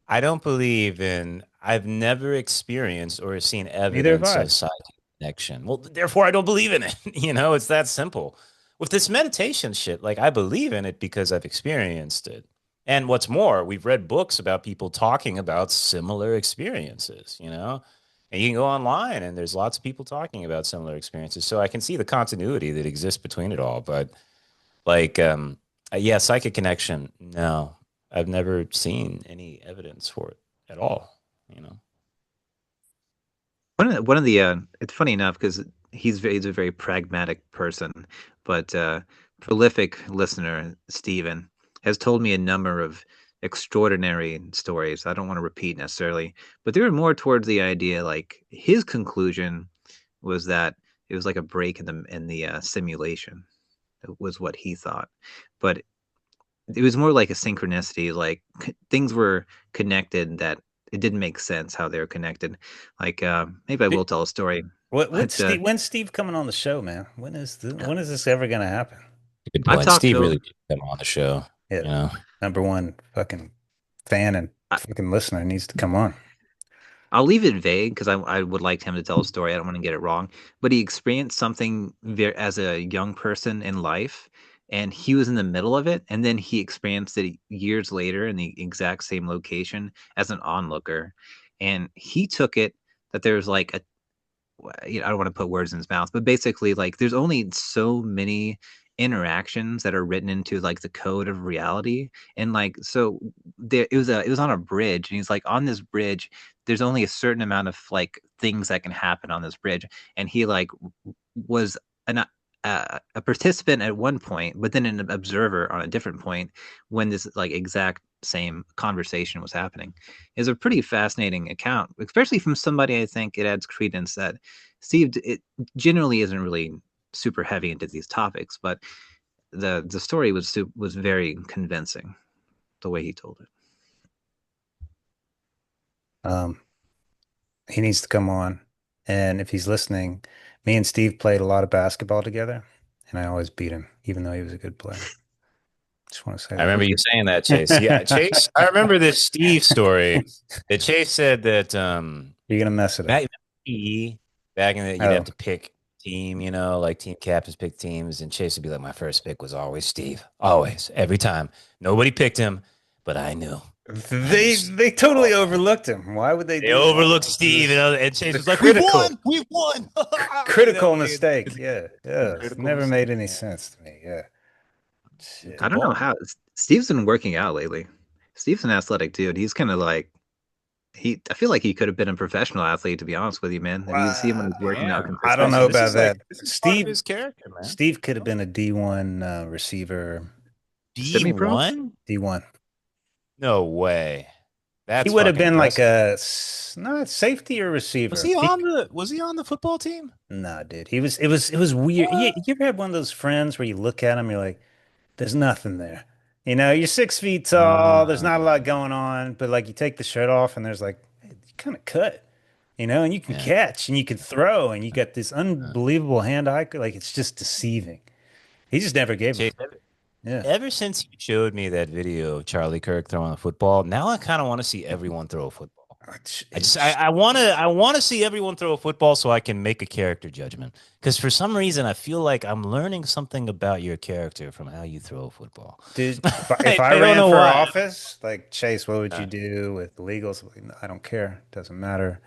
I don't believe in I've never experienced or seen Neither have evidence I. of psychic connection. Well, therefore I don't believe in it. It's that simple. With this meditation shit, like I believe in it because I've experienced it. And what's more, we've read books about people talking about similar experiences. And you can go online and there's lots of people talking about similar experiences. So I can see the continuity that exists between it all. But like, yeah, psychic connection. No, I've never seen any evidence for it at all. You know, one of the it's funny enough because he's a very pragmatic person, but prolific listener Steven has told me a number of extraordinary stories. I don't want to repeat necessarily, but they were more towards the idea like his conclusion was that it was like a break in the simulation was what he thought, but it was more like a synchronicity, like things were connected that it didn't make sense how they were connected. Like maybe I will tell a story, but When's Steve coming on the show, man? When is this ever gonna happen? good I've point. talked Steve to really did come on the show. Yeah, You know, number one fucking fan and I, fucking listener needs to come on. I'll leave it vague because I would like him to tell a story. I don't want to get it wrong, but he experienced something as a young person in life, and he was in the middle of it, and then he experienced it years later in the exact same location as an onlooker, and he took it that there was like a I don't want to put words in his mouth, but basically, like, there's only so many interactions that are written into like the code of reality, and like, so there it was on a bridge, and he's like, on this bridge, there's only a certain amount of like things that can happen on this bridge, and he like was an a participant at one point, but then an observer on a different point when this like exact same conversation was happening. Is a pretty fascinating account, especially from somebody I think it adds credence that Steve it generally isn't really super heavy into these topics, but the story was very convincing the way he told it. Um, he needs to come on. And if he's listening, me and Steve played a lot of basketball together, and I always beat him, even though he was a good player. Just want to say I remember you saying that, Chase. Yeah, that. Chase. I remember this Steve story that Chase said that You're gonna mess it up. back PE, back in the you'd have Oh, to pick team, like team captains pick teams, and Chase would be like, my first pick was always Steve, always, every time. Nobody picked him, but I knew, I knew Steve they all totally along. overlooked him. Why would they They do that? overlooked This Steve, is and Chase the was like, "We've won, critical we've won." critical Like, mistake. Yeah, yeah. It's critical never made mistake. any Yeah, sense to me. Yeah. Shit. I good don't know ball. how Steve's been working out lately. Steve's an athletic dude. He's kind of like I feel like he could have been a professional athlete, to be honest with you, man. If you see him when he's working out Damn. I don't consistently. know Listen, this about is like that. this is part of Steve his character, man. Steve could have been a D1 receiver. D Sydney Pro? one? D1. No way. He That's would have fucking been like impressive. not safety or Was receiver. he on the Was he on the football team? Nah, dude. It was weird. What? You ever had one of those friends where you look at him, you're like, there's nothing there. You're 6 feet tall. There's not a lot Um, going on, but like you take the shirt off and there's like, you kind of cut, and you can yeah. catch and you can throw and you got this Uh, unbelievable hand-eye. Like it's just deceiving. He just never gave a Chase, fuck. Yeah. ever since you showed me that video of Charlie Kirk throwing a football, now I kind of want to see everyone throw a football. I want to see everyone throw a football so I can make a character judgment. Because for some reason I feel like I'm learning something about your character from how you throw a football. Dude, if I, I I don't ran know for why. office, like Chase, what would you Uh, do with illegals? I don't care. Doesn't matter.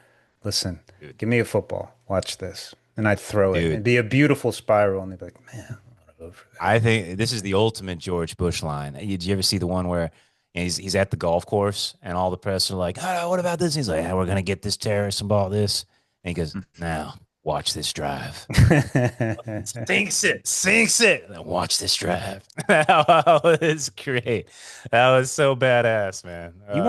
Listen, dude, give me a football. Watch this. And I'd throw it. dude, It'd be a beautiful spiral. And they'd be like, man, I want to vote for that. I think this is the ultimate George Bush line. Did you ever see the one where he's at the golf course and all the press are like, oh, "What about this?" He's like, "We're gonna get this terrorist and all this," and he goes, "Now watch this drive." Sinks it. And then watch this drive. That was great. That was so badass, man. You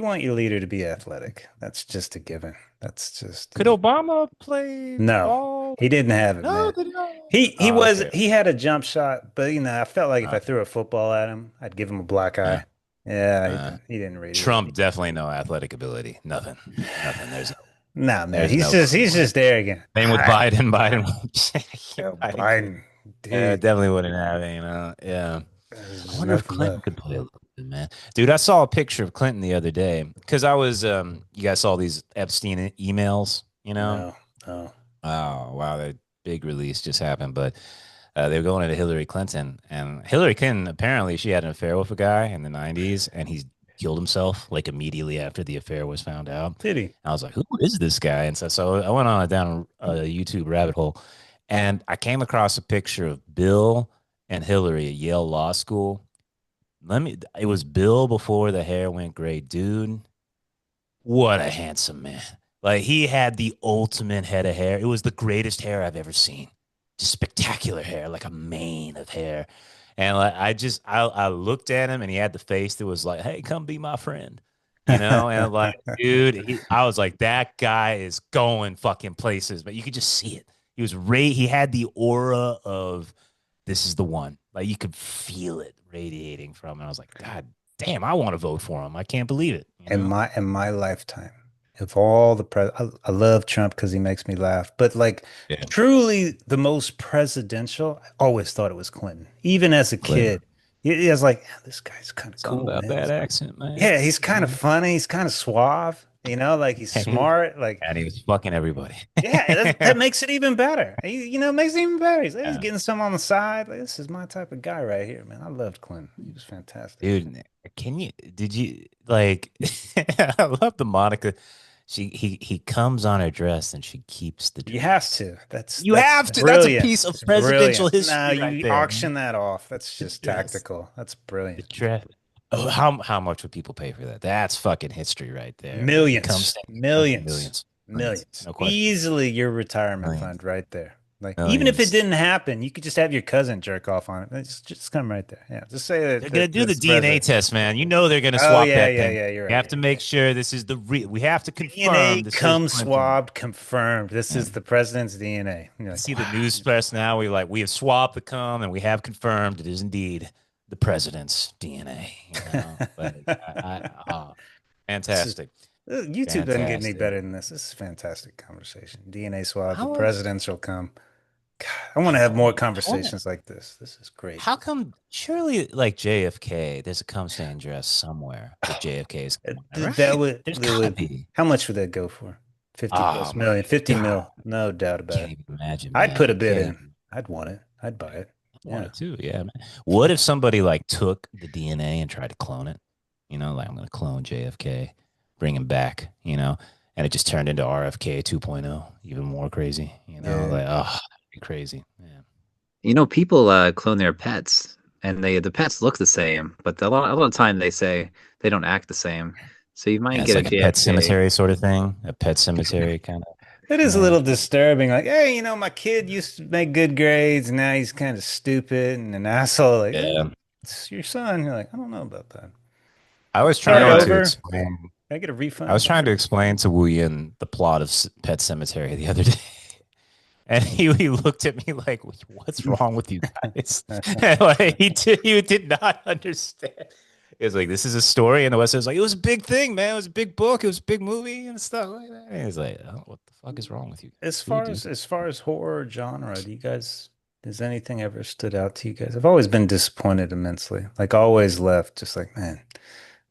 want your leader to be athletic. That's just a given. That's just Could Obama play no. ball? He didn't have it, No, man. did he not? He Oh, was okay. he had a jump shot, but I felt like if I Uh, threw a football at him, I'd give him a black uh, eye. Yeah, uh. he didn't read it. Trump definitely no athletic ability. Nothing. Nothing. Nah, man, There's no fucking he's way. just arrogant. Same with Ah, Biden. yo, Biden could. Biden, dude, Definitely wouldn't have it, Yeah. there's I just wonder if nothing Clinton left. could play a little bit, man. Dude, I saw a picture of Clinton the other day because I was you guys saw these Epstein emails, you know? No, no. Oh, wow, that big release just happened, but they were going into Hillary Clinton, and Hillary Clinton apparently she had an affair with a guy in the '90s, and he killed himself like immediately after the affair was found out. Did he? I was like, "Who is this guy?" And so I went on down a YouTube rabbit hole, and I came across a picture of Bill and Hillary at Yale Law School. It was Bill before the hair went gray, dude. What a handsome man. Like he had the ultimate head of hair. It was the greatest hair I've ever seen. Just spectacular hair, like a mane of hair. And like I looked at him and he had the face that was like, "Hey, come be my friend." And like, dude, I was like, that guy is going fucking places, but you could just see it. He had the aura of this is the one. Like you could feel it radiating from him. I was like, God damn, I want to vote for him. I can't believe it, you know? In my lifetime, of all the I love Trump because he makes me laugh, but like Yeah. truly the most presidential, I always thought it was Clinton. Even as a Clinton. kid, he was like, "Yeah, this guy's kind of Something cool, about man. that accent, man. Yeah, he's kind of funny. He's kind of suave, like he's smart. Like, And he was fucking everybody. yeah, that makes it even better. Makes it even better. He's Yeah. getting some on the side. Like, this is my type of guy right here, man. I loved Clinton. He was fantastic. Dude, did you like, I love the Monica. He comes on her dress and she keeps the You dress. have to. You That's have to. That's a brilliant. piece of It's presidential brilliant. No, history right you there, man. auction that off. That's The just dress. tactical. That's The brilliant. dress. Oh, how much would people pay for that? That's fucking history right there, man. He Millions, comes down, millions, millions, millions, millions. no question, Easily your retirement millions, fund right there. Like even if it millions. didn't happen, you could just have your cousin jerk off on it. It's just come right there. Yeah, just say They're that gonna do the that's the DNA president. test, man. You know they're gonna Oh swap yeah, that yeah, thing. yeah. You're We right. have to make sure this is the real. We have to confirm DNA this is comes Clinton. swabbed, confirmed. This Yeah. is the president's DNA. You're You like, see the wow, news press now. We have swapped the cum and we have confirmed it is indeed the president's DNA. Like this is fantastic, YouTube doesn't get any fantastic. better than this. This is a fantastic conversation. DNA swab, the How uh, presidential come. God, I want to have more I want to. conversations like this. This is great. How come? Surely, like JFK, there's a cum stain dress somewhere that JFK is coming, That right? There's gotta would, be. how much would that go for? 50 Oh plus my million, 50 God. mil. No doubt I about can't it. even imagine, I'd put man. a I bid can't in. even I'd want it. I'd buy it. want Yeah. it too. Yeah, man. What if somebody like took the DNA and tried to clone it? Like I'm gonna clone JFK, bring him back, and it just turned into RFK 2.0, even more crazy, Yeah. like that'd be crazy. Yeah. People clone their pets, and the pets look the same, but a lot of time they say they don't act the same. So you might And it's get a like a pet JFK. cemetery sort of thing, a pet cemetery kind of. It is a Yeah. little disturbing. Like, hey, my kid used to make good grades. And now he's kind of stupid and an asshole. Like, Yeah. it's your son. You're like, I don't know about that. I was You Start know, trying to over. explain. Can I get a I was refund? trying to explain to Wu Yin the plot of Pet Cemetery the other day. And he looked at me like, "What's wrong with you guys?" Like, he did not understand. It was like, "This is a story," and the West was like, "It was a big thing, man. It was a big book. It was a big movie and stuff like that." And he's like, "Oh, what the fuck is wrong with you?" Dude, dude. As far as horror genre, do you guys has anything ever stood out to you guys? I've always been disappointed immensely. Like always left just like, man,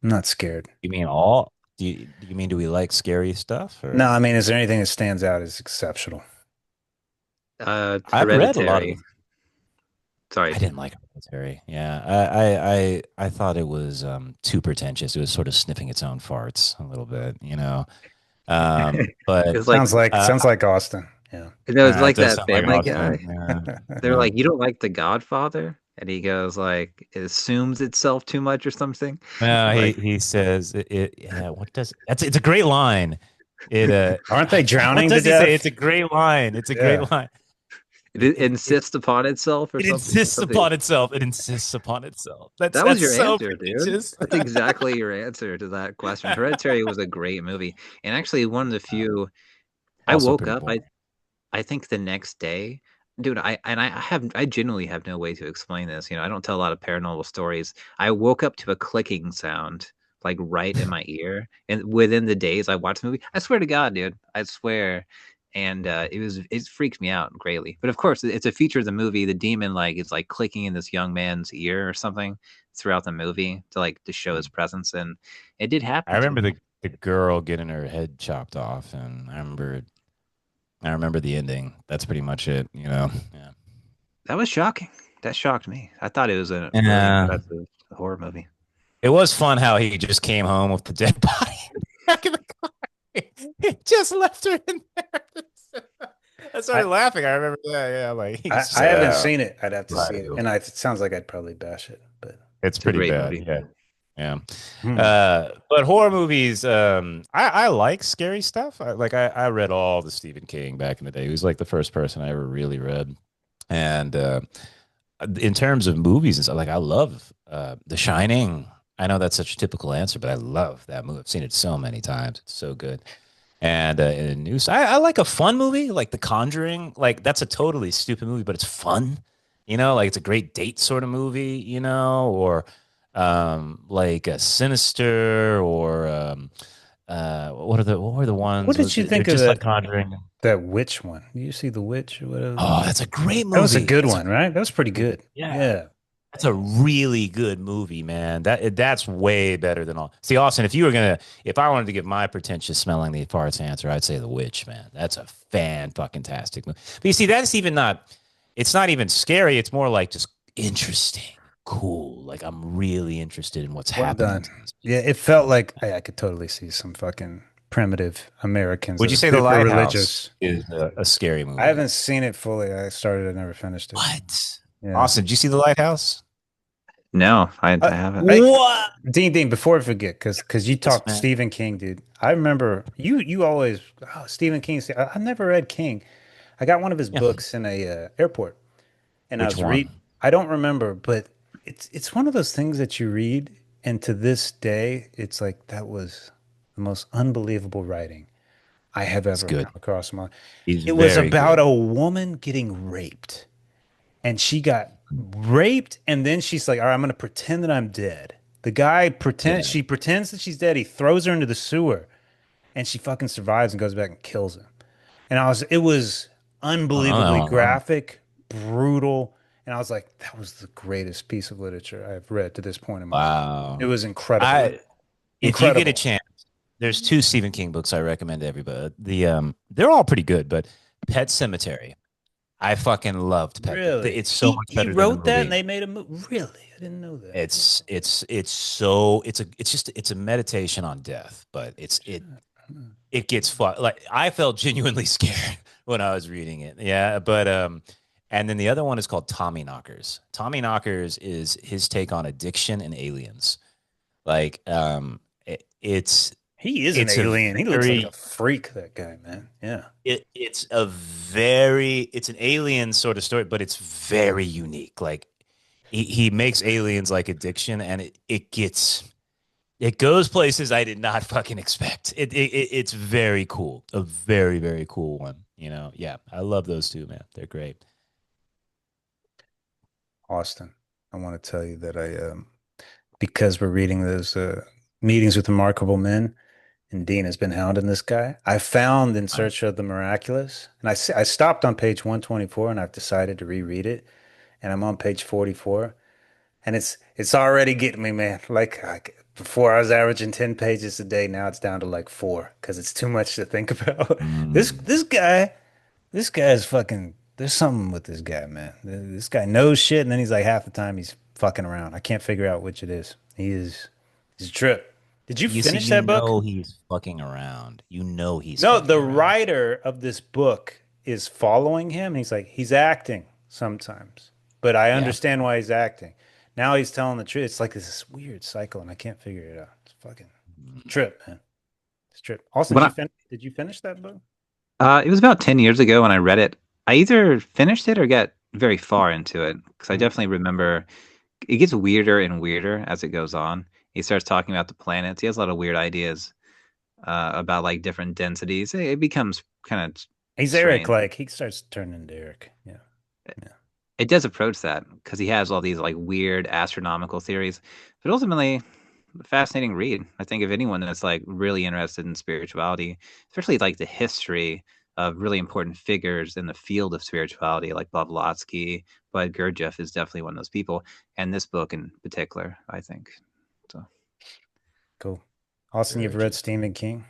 I'm not scared. You mean all? Do you mean do we like scary stuff No, or? I mean, is there anything that stands out as exceptional? I've read a lot Hereditary. of. Sorry. I didn't like Hereditary. Yeah, I thought it was too pretentious. It was sort of sniffing its own farts a little bit. But It's like Sounds uh, like Austin. Yeah. And it was It like does that sound like Family Guy. Austin. Yeah, They're yeah. like, "You don't like The Godfather?" And he goes like, "It assumes itself too much or something." No, It's like he says yeah, what does it's a great line. Aren't they What drowning to does he say? death? It's a great line. It's a Yeah. great line. it insists upon itself or It something. insists Something. upon itself. It insists upon itself. That was That's your so answer, dude. pretentious. That's exactly your answer to that question. Hereditary was a great movie, and actually one of the few. I Also woke pretty up. boring. I think the next day, dude, I genuinely have no way to explain this. I don't tell a lot of paranormal stories. I woke up to a clicking sound like right in my ear, and within the days I watched the movie, I swear to God, dude, I swear. And it freaked me out greatly. But of course, it's a feature of the movie. The demon like is like clicking in this young man's ear or something throughout the movie to show his presence, and it did I happen to remember me. the girl getting her head chopped off, and I remember the ending. That's pretty much it, you know. Yeah. That was shocking. That shocked me. I thought it was a really Yeah. impressive horror movie. It was fun how he just came home with the dead body back in the car. He just left her in there. I I started laughing. I remember that. Yeah, like I, he's just I like, haven't oh, seen it. I'd have to see it. right. And it sounds like I'd probably bash it, but It's It's a pretty great bad. movie. Yeah. Yeah. hmm. But horror movies, I like scary stuff. I read all the Stephen King back in the day. He was like the first person I ever really read. And in terms of movies and stuff, like I love The Shining. I know that's such a typical answer, but I love that movie. I've seen it so many times. It's so good. And in news, I like a fun movie like The Conjuring. Like that's a totally stupid movie, but it's fun. Like it's a great date sort of movie. Or like a Sinister or what were the What ones? did you They're think of just like Conjuring. that witch one? Did you see the witch or whatever? Oh, that's a great That was a movie. good That's a one, right? That was pretty movie. good. Yeah. Yeah. That's a really good movie, man. That's way better than all. See, Austin, if I wanted to give my pretentious smelling the farts answer, I'd say The Witch, man. That's a fan fucking tastic movie. But you see, that's even not. It's not even scary. It's more like just interesting, cool. Like I'm really interested in what's Well happening done. to these Yeah, people. it felt like I could totally see some fucking primitive Americans Would that you are say The super Lighthouse religious. is a scary I movie? haven't seen it fully. I started, I never finished it. What? Yeah. Austin, did you see The Lighthouse? No, I Uh, haven't. I, What? Dean, before I forget, because you Yes, talked man. Stephen King, dude. I remember you always Stephen King. I've never read King. I got one of his Yeah. books in a airport, and I Which was read. one? I don't remember, but it's one of those things that you read, and to this day, it's like that was the most unbelievable writing I have It's ever good. come across. He's It was very about good. a woman getting raped, and she got raped, and then she's like, "All right, I'm gonna pretend that I'm dead." The guy pretends Yeah. she pretends that she's dead. He throws her into the sewer, and she fucking survives and goes back and kills him. And it was I don't unbelievably know. graphic, brutal, and I was like, that was the greatest piece of literature I've read to this point in my life. It Wow. was incredible, I If you get a incredible. chance, there's two Stephen King books I recommend to everybody. They're all pretty good, but Pet Cemetery. I fucking loved Pet. Really, It's so much he better than the wrote that, and movie. they made a movie. Really, I didn't know that. It's a meditation on death, but it gets fun. Like I felt genuinely scared when I was reading it. Yeah, but and then the other one is called Tommy Knockers. Tommy Knockers is his take on addiction and aliens. Like it, it's He is an it's a alien. He looks like a very freak, that guy, man. Yeah. it's an alien sort of story, but it's very unique. Like he makes aliens like addiction, and it goes places I did not fucking expect. It's very cool, a very very cool one. Yeah, I love those two, man. They're great. Austin, I want to tell you that because we're reading those meetings with remarkable men, and Dean has been hounding this guy. I found In Fine. Search of the Miraculous, and I stopped on page 124, and I've decided to reread it, and I'm on page 44, and it's already getting me, man. Before I was averaging 10 pages a day, now it's down to like four because it's too much to think about. This Mm. this guy this guy is fucking. There's something with this guy, man. This guy knows shit, and then he's like half the time he's fucking around. I can't figure out which it is. He's a trip. Did you You see, finish that book? he's fucking around. He's No, fucking the around. writer of this book. is following him. He's like, he's acting sometimes, but I Yeah. understand why he's acting. Now he's telling the truth. It's like this weird cycle, and I can't figure it out. It's fucking trip, man. It's trip. Austin, When did you finish that book? it was about 10 years ago when I read it. I either finished it or got very far into it because I Mhm. definitely remember it gets weirder and weirder as it goes on. He starts talking about the planets. He has a lot of weird ideas about like different densities. It becomes kind of He's Eric, strange. like he starts turning into Eric. Yeah. Yeah. It does approach that because he has all these like weird astronomical theories, but ultimately, a fascinating read. I think if anyone that's like really interested in spirituality, especially like the history of really important figures in the field of spirituality, like Blavatsky, but Gurdjieff is definitely one of those people, and this book in particular, I think. So Cool. Austin, you've read Gurgis. Stephen King?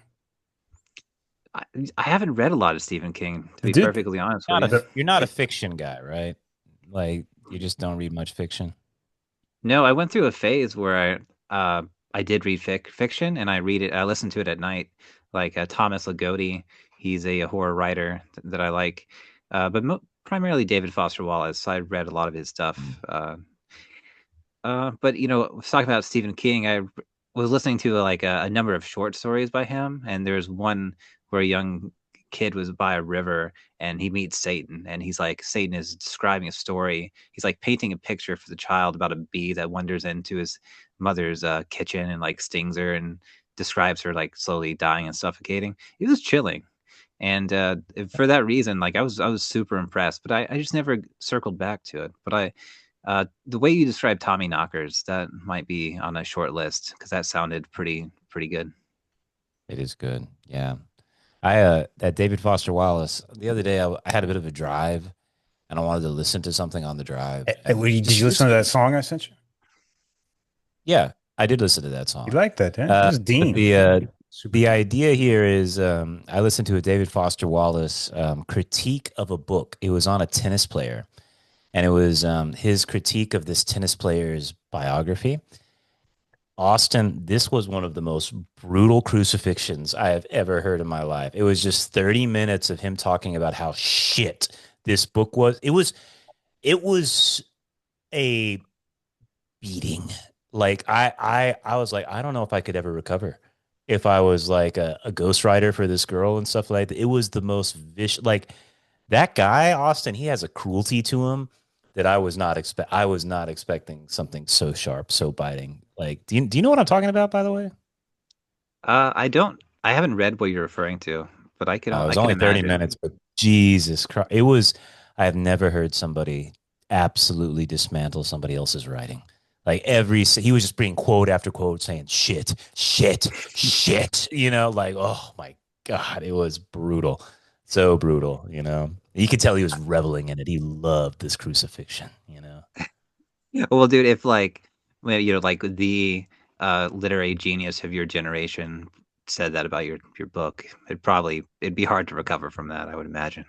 I, I haven't read a lot of Stephen King, to The be dude, perfectly honest with Not a you. the you're not a fiction guy, right? Like you just don't read much fiction. No, I went through a phase where I did read fiction, and I read it. I listen to it at night, like Thomas Ligotti. He's a horror writer that I like, but primarily David Foster Wallace. I read a lot of his Mm. stuff. But talking about Stephen King, I was listening to like a number of short stories by him, and there's one where a young kid was by a river and he meets Satan, and he's like, Satan is describing a story. He's like painting a picture for the child about a bee that wanders into his mother's kitchen and like stings her and describes her like slowly dying and suffocating. It was chilling. And for that reason, like I was super impressed, but I just never circled back to it. But the way you describe Tommy Knockers, that might be on a short list because that sounded pretty good. It is good. Yeah. I That David Foster Wallace, the other day I had a bit of a drive and I wanted to listen to something on the drive and did you listen to that song I sent you? yeah, I did listen to that You song. like that, yeah? This is But Dean. Super the Dean. idea here is I listened to a David Foster Wallace critique of a book. It was on a tennis player, and it was his critique of this tennis player's biography. Austin, this was one of the most brutal crucifixions I have ever heard in my life. It was just 30 minutes of him talking about how shit this book was. It was a beating. Like I was like, I don't know if I could ever recover if I was like a ghostwriter for this girl and stuff like that. It was the most vicious. Like that guy, Austin, he has a cruelty to him that I was not expecting something so sharp, so biting. Like, do you know what I'm talking about, by the way? I don't. I haven't read what you're referring to, but It I was can only 30 imagine. minutes, but Jesus Christ. I have never heard somebody absolutely dismantle somebody else's writing. Like he was just bringing quote after quote saying shit, shit, shit, like, oh my God, it was brutal. So brutal. You could tell he was reveling in it. He loved this crucifixion. Well, dude, if like like the literary genius of your generation said that about your book, it'd be hard to recover from that, I would imagine.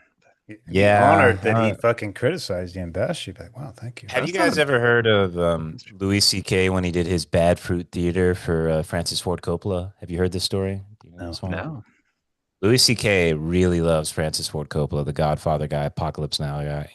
You'd be Yeah. honored that he fucking criticized you and bashed you. Like, wow, thank you. Have you That's not guys a ever heard of Louis C.K. when he did his Bad Fruit Theater for Francis Ford Coppola? Have you heard this story? Do you know No. this one? no. Louis C.K. really loves Francis Ford Coppola, the Godfather guy, Apocalypse Now guy.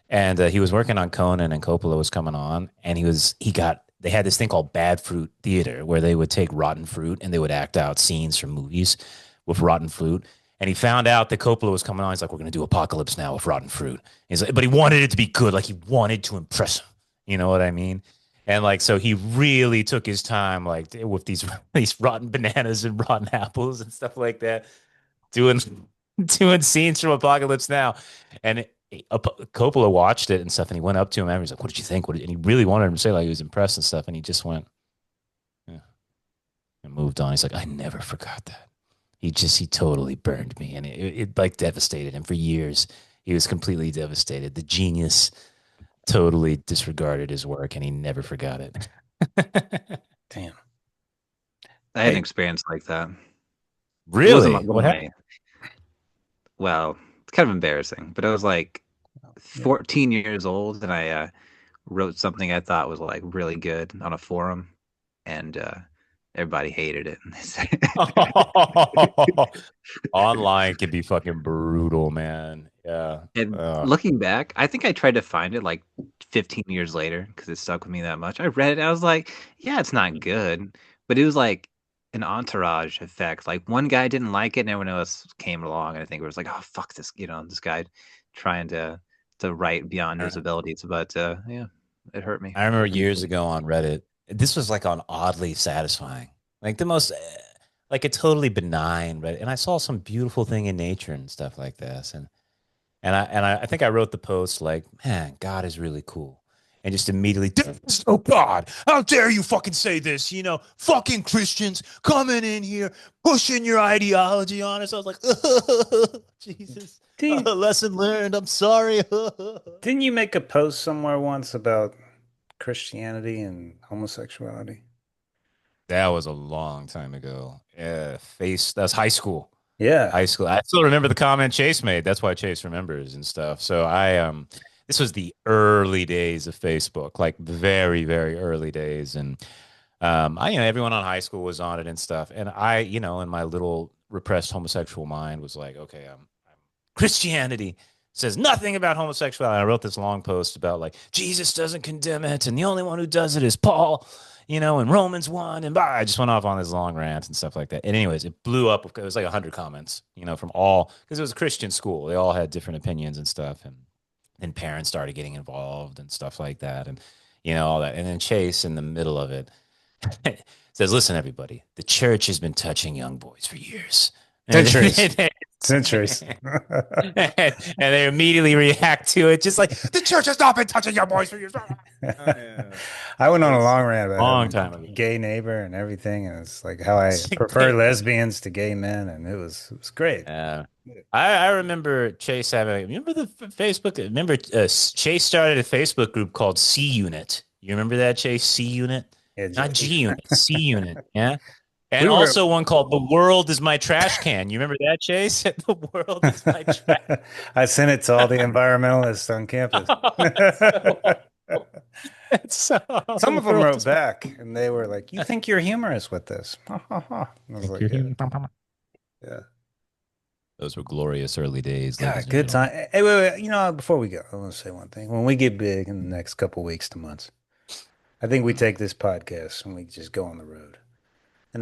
And he was working on Conan, and Coppola was coming on, and they had this thing called Bad Fruit Theater where they would take rotten fruit and they would act out scenes from movies with rotten fruit. And he found out that Coppola was coming on. He's like, "We're gonna do Apocalypse Now with rotten fruit." He's like, but he wanted it to be good, like he wanted to impress him. You know what I mean? And like, so he really took his time, like with these these rotten bananas and rotten apples and stuff like that doing doing scenes from Apocalypse Now, and Coppola watched it and stuff, and he went up to him and he was like, "What did you think?" And he really wanted him to say like he was impressed and stuff, and he just went yeah, and moved on. He's like, "I never forgot that." He totally burned me, and it like devastated him for years. He was completely devastated. The genius totally disregarded his work, and he never forgot it. Damn. I had an Hey, experience like that. It wasn't Really? one What of happened? my, well, it's kind of embarrassing, but I was like yeah. 14 years old and I wrote something I thought was like really good on a forum, and everybody hated it. Online can be fucking brutal, man. Yeah. And looking back, I think I tried to find it like 15 years later because it stuck with me that much. I read it, I was like, yeah, it's not good, but it was like an entourage effect. Like one guy didn't like it, and everyone else came along, and I think it was like, oh fuck this, this guy trying to write beyond his abilities. But yeah, it hurt me. I remember years ago on Reddit, this was like on oddly satisfying, like the most, like a totally benign Reddit. And I saw some beautiful thing in nature and stuff like this. I think I wrote the post like, man, God is really cool. And just immediately, oh God, how dare you fucking say this? You know, fucking Christians coming in here, pushing your ideology on us. I was like, Jesus, Didn't lesson learned. I'm sorry. didn't you make a post somewhere once about Christianity and homosexuality? That was a long time ago. Yeah, that's high school. Yeah. High school. I still remember the comment Chase made. That's why Chase remembers and stuff. So this was the early days of Facebook, like very, very early days. And everyone on high school was on it and stuff. And in my little repressed homosexual mind was like, okay, Christianity says nothing about homosexuality. I wrote this long post about like Jesus doesn't condemn it, and the only one who does it is Paul, in Romans 1, and I just went off on this long rant and stuff like that. And anyways, it blew up. It was like 100 comments, from all, because it was a Christian school. They all had different opinions and stuff, and then parents started getting involved and stuff like that, and all that. And then Chase in the middle of it says, "Listen, everybody, the church has been touching young boys for years." And Centuries. Centuries. and they immediately react to it, just like the church has not been touching your boys for years. Oh, yeah. I went That on a was long rant a about long having time a ago. gay neighbor and everything, and it's like how I prefer lesbians to gay men, and it was great. I remember Chase having. Remember the Facebook? Remember Chase started a Facebook group called C Unit. You remember that, Chase? C Unit, Yeah, not G Unit, C Unit. Yeah. And we were. also one called "The World Is My Trash Can." You remember that, Chase? The world is my trash. I sent it to all the environmentalists on campus. That's so awful. That's so Some the of them world wrote is my. back, and they were like, "You think you're humorous with this?" Ha ha ha. I was Thank like, "Yeah, you. yeah." Those were glorious early days, ladies God, and good gentlemen. time. Hey, wait, wait. Before we go, I want to say one thing. When we get big in the next couple weeks to months, I think we Mhm. take this podcast and we just go on the road. And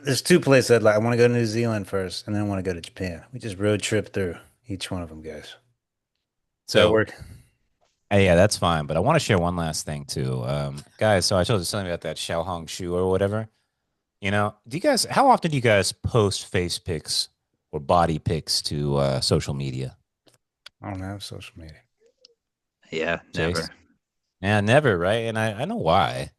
there's two places I'd like. I want to go to New Zealand first, and then I want to go to Japan. We just road trip through each one of them, guys. Does that So, work? yeah, that's fine. But I want to share one last thing too, guys. So I told you something about that Xiaohong shoe or whatever. Do you guys? How often do you guys post face pics or body pics to social media, I don't have social media. Yeah, Chase? never. Yeah, never, right? And I know why.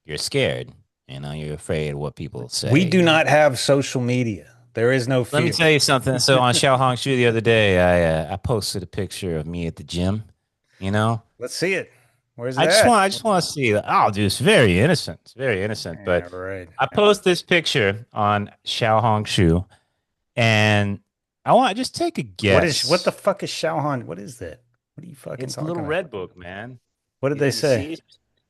You're scared. You're afraid of what people We say. do not have social media. There is no Let me fear. tell you something. So on Xiaohong Shu the other day, I posted a picture of me at the gym. You know, Let's see it. Where's it I just at? want I just want to see. Oh, dude, it's very innocent. It's very innocent. Yeah, But right. I post this picture on Xiaohong Shu, and I want to just take a What the guess. fuck is Xiaohan? What is that? What are you fucking It's the little talking about? red book, man. What did they You say? see,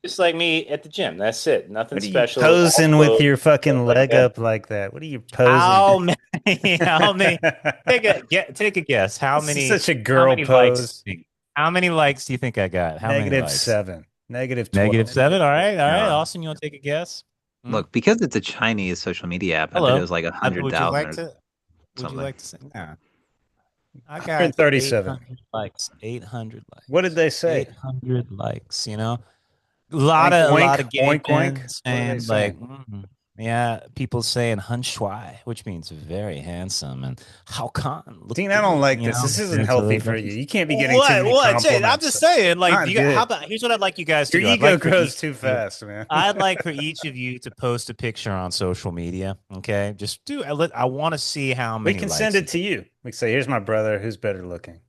just like me at the gym. That's it. Nothing What are you special. All posing with clothes, your stuff fucking like leg that. up like that? What are you posing? How many? How many? Take a guess. How This is many? such a How girl many likes? pose. How many likes do you think I got? How many Negative likes? 7, negative Negative 12. seven. All right. All right. No. Austin, you want to take a guess? Hmm? Look, because it's a Chinese social media app, I bet it Hello. was like a hundred Would you thousand like or to? Would you something. like to say? Nah. I got 137. 800 likes. 800 What did likes. they say? 800 likes. Oink, A oink, lot of gay oink, oink. men What are they saying like, saying? yeah, people saying "hun shui," which means very handsome, and "how can look Dean, I don't good," like this. This isn't It's healthy really for you. precious. You can't be getting too What? many What? Jay, I'm compliments. just saying. Like, Not how good. about? Here's what I'd like you guys to Your do. I'd ego like for grows each too of you. fast, man. I'd like for each of you to post a picture on social media. Okay, just do. I want to see how We many can send likes it you to get. you. We can say, here's my brother who's better looking.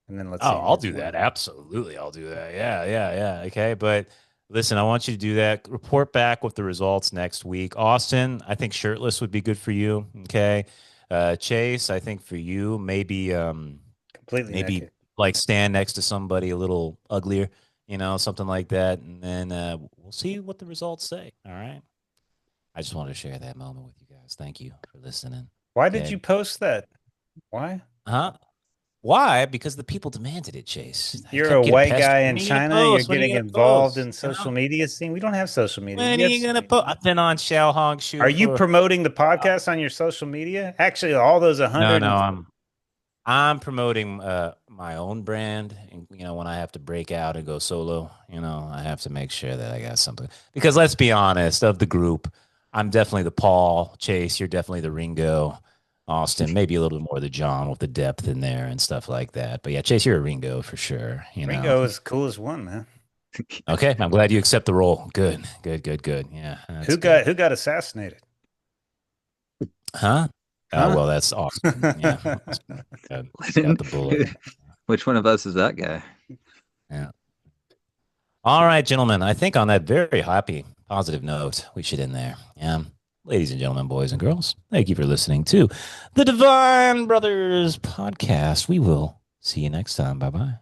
And then let's Oh, see who I'll gets do more. that. Absolutely. I'll do that. Yeah, yeah, yeah. Okay. But listen, I want you to do that. Report back with the results next week. Austin, I think shirtless would be good for you. Okay. Chase, I think for you, Completely maybe naked. like stand next to somebody a little uglier, something like that. And then we'll see what the results say. All right. I just wanted to share that moment with you guys. Thank you for listening. Why did Okay. you post that? Why? Huh? Why? Because the people demanded it, Chase. I You're a kept getting white pestered. guy When in are you gonna China. You're post? When are getting you gonna involved post? in You social know? media scene. We don't have social media. When are you gonna post? I've been on Xiao Hong Are Shu you for promoting the podcast on your social media? Actually, all those no, 100 no. and I'm promoting my own brand, and when I have to break out and go solo, I have to make sure that I got something. Because let's be honest, of the group, I'm definitely the Paul. Chase, you're definitely the Ringo. Austin, maybe a little bit more the John with the depth in there and stuff like that. But yeah, Chase, you're a Ringo for sure. Ringo is cool as one, man. Okay, I'm glad you accept the role. Good, good, good, good. Yeah, Who that's good. got assassinated? Huh? Oh, Huh? well, that's Austin. Yeah, Austin got the bullet. Which one of us is that guy? Yeah. All right, gentlemen. I think on that very happy, positive note, we should end there. Yeah. Ladies and gentlemen, boys and girls, thank you for listening to the Divine Brothers podcast. We will see you next time. Bye bye.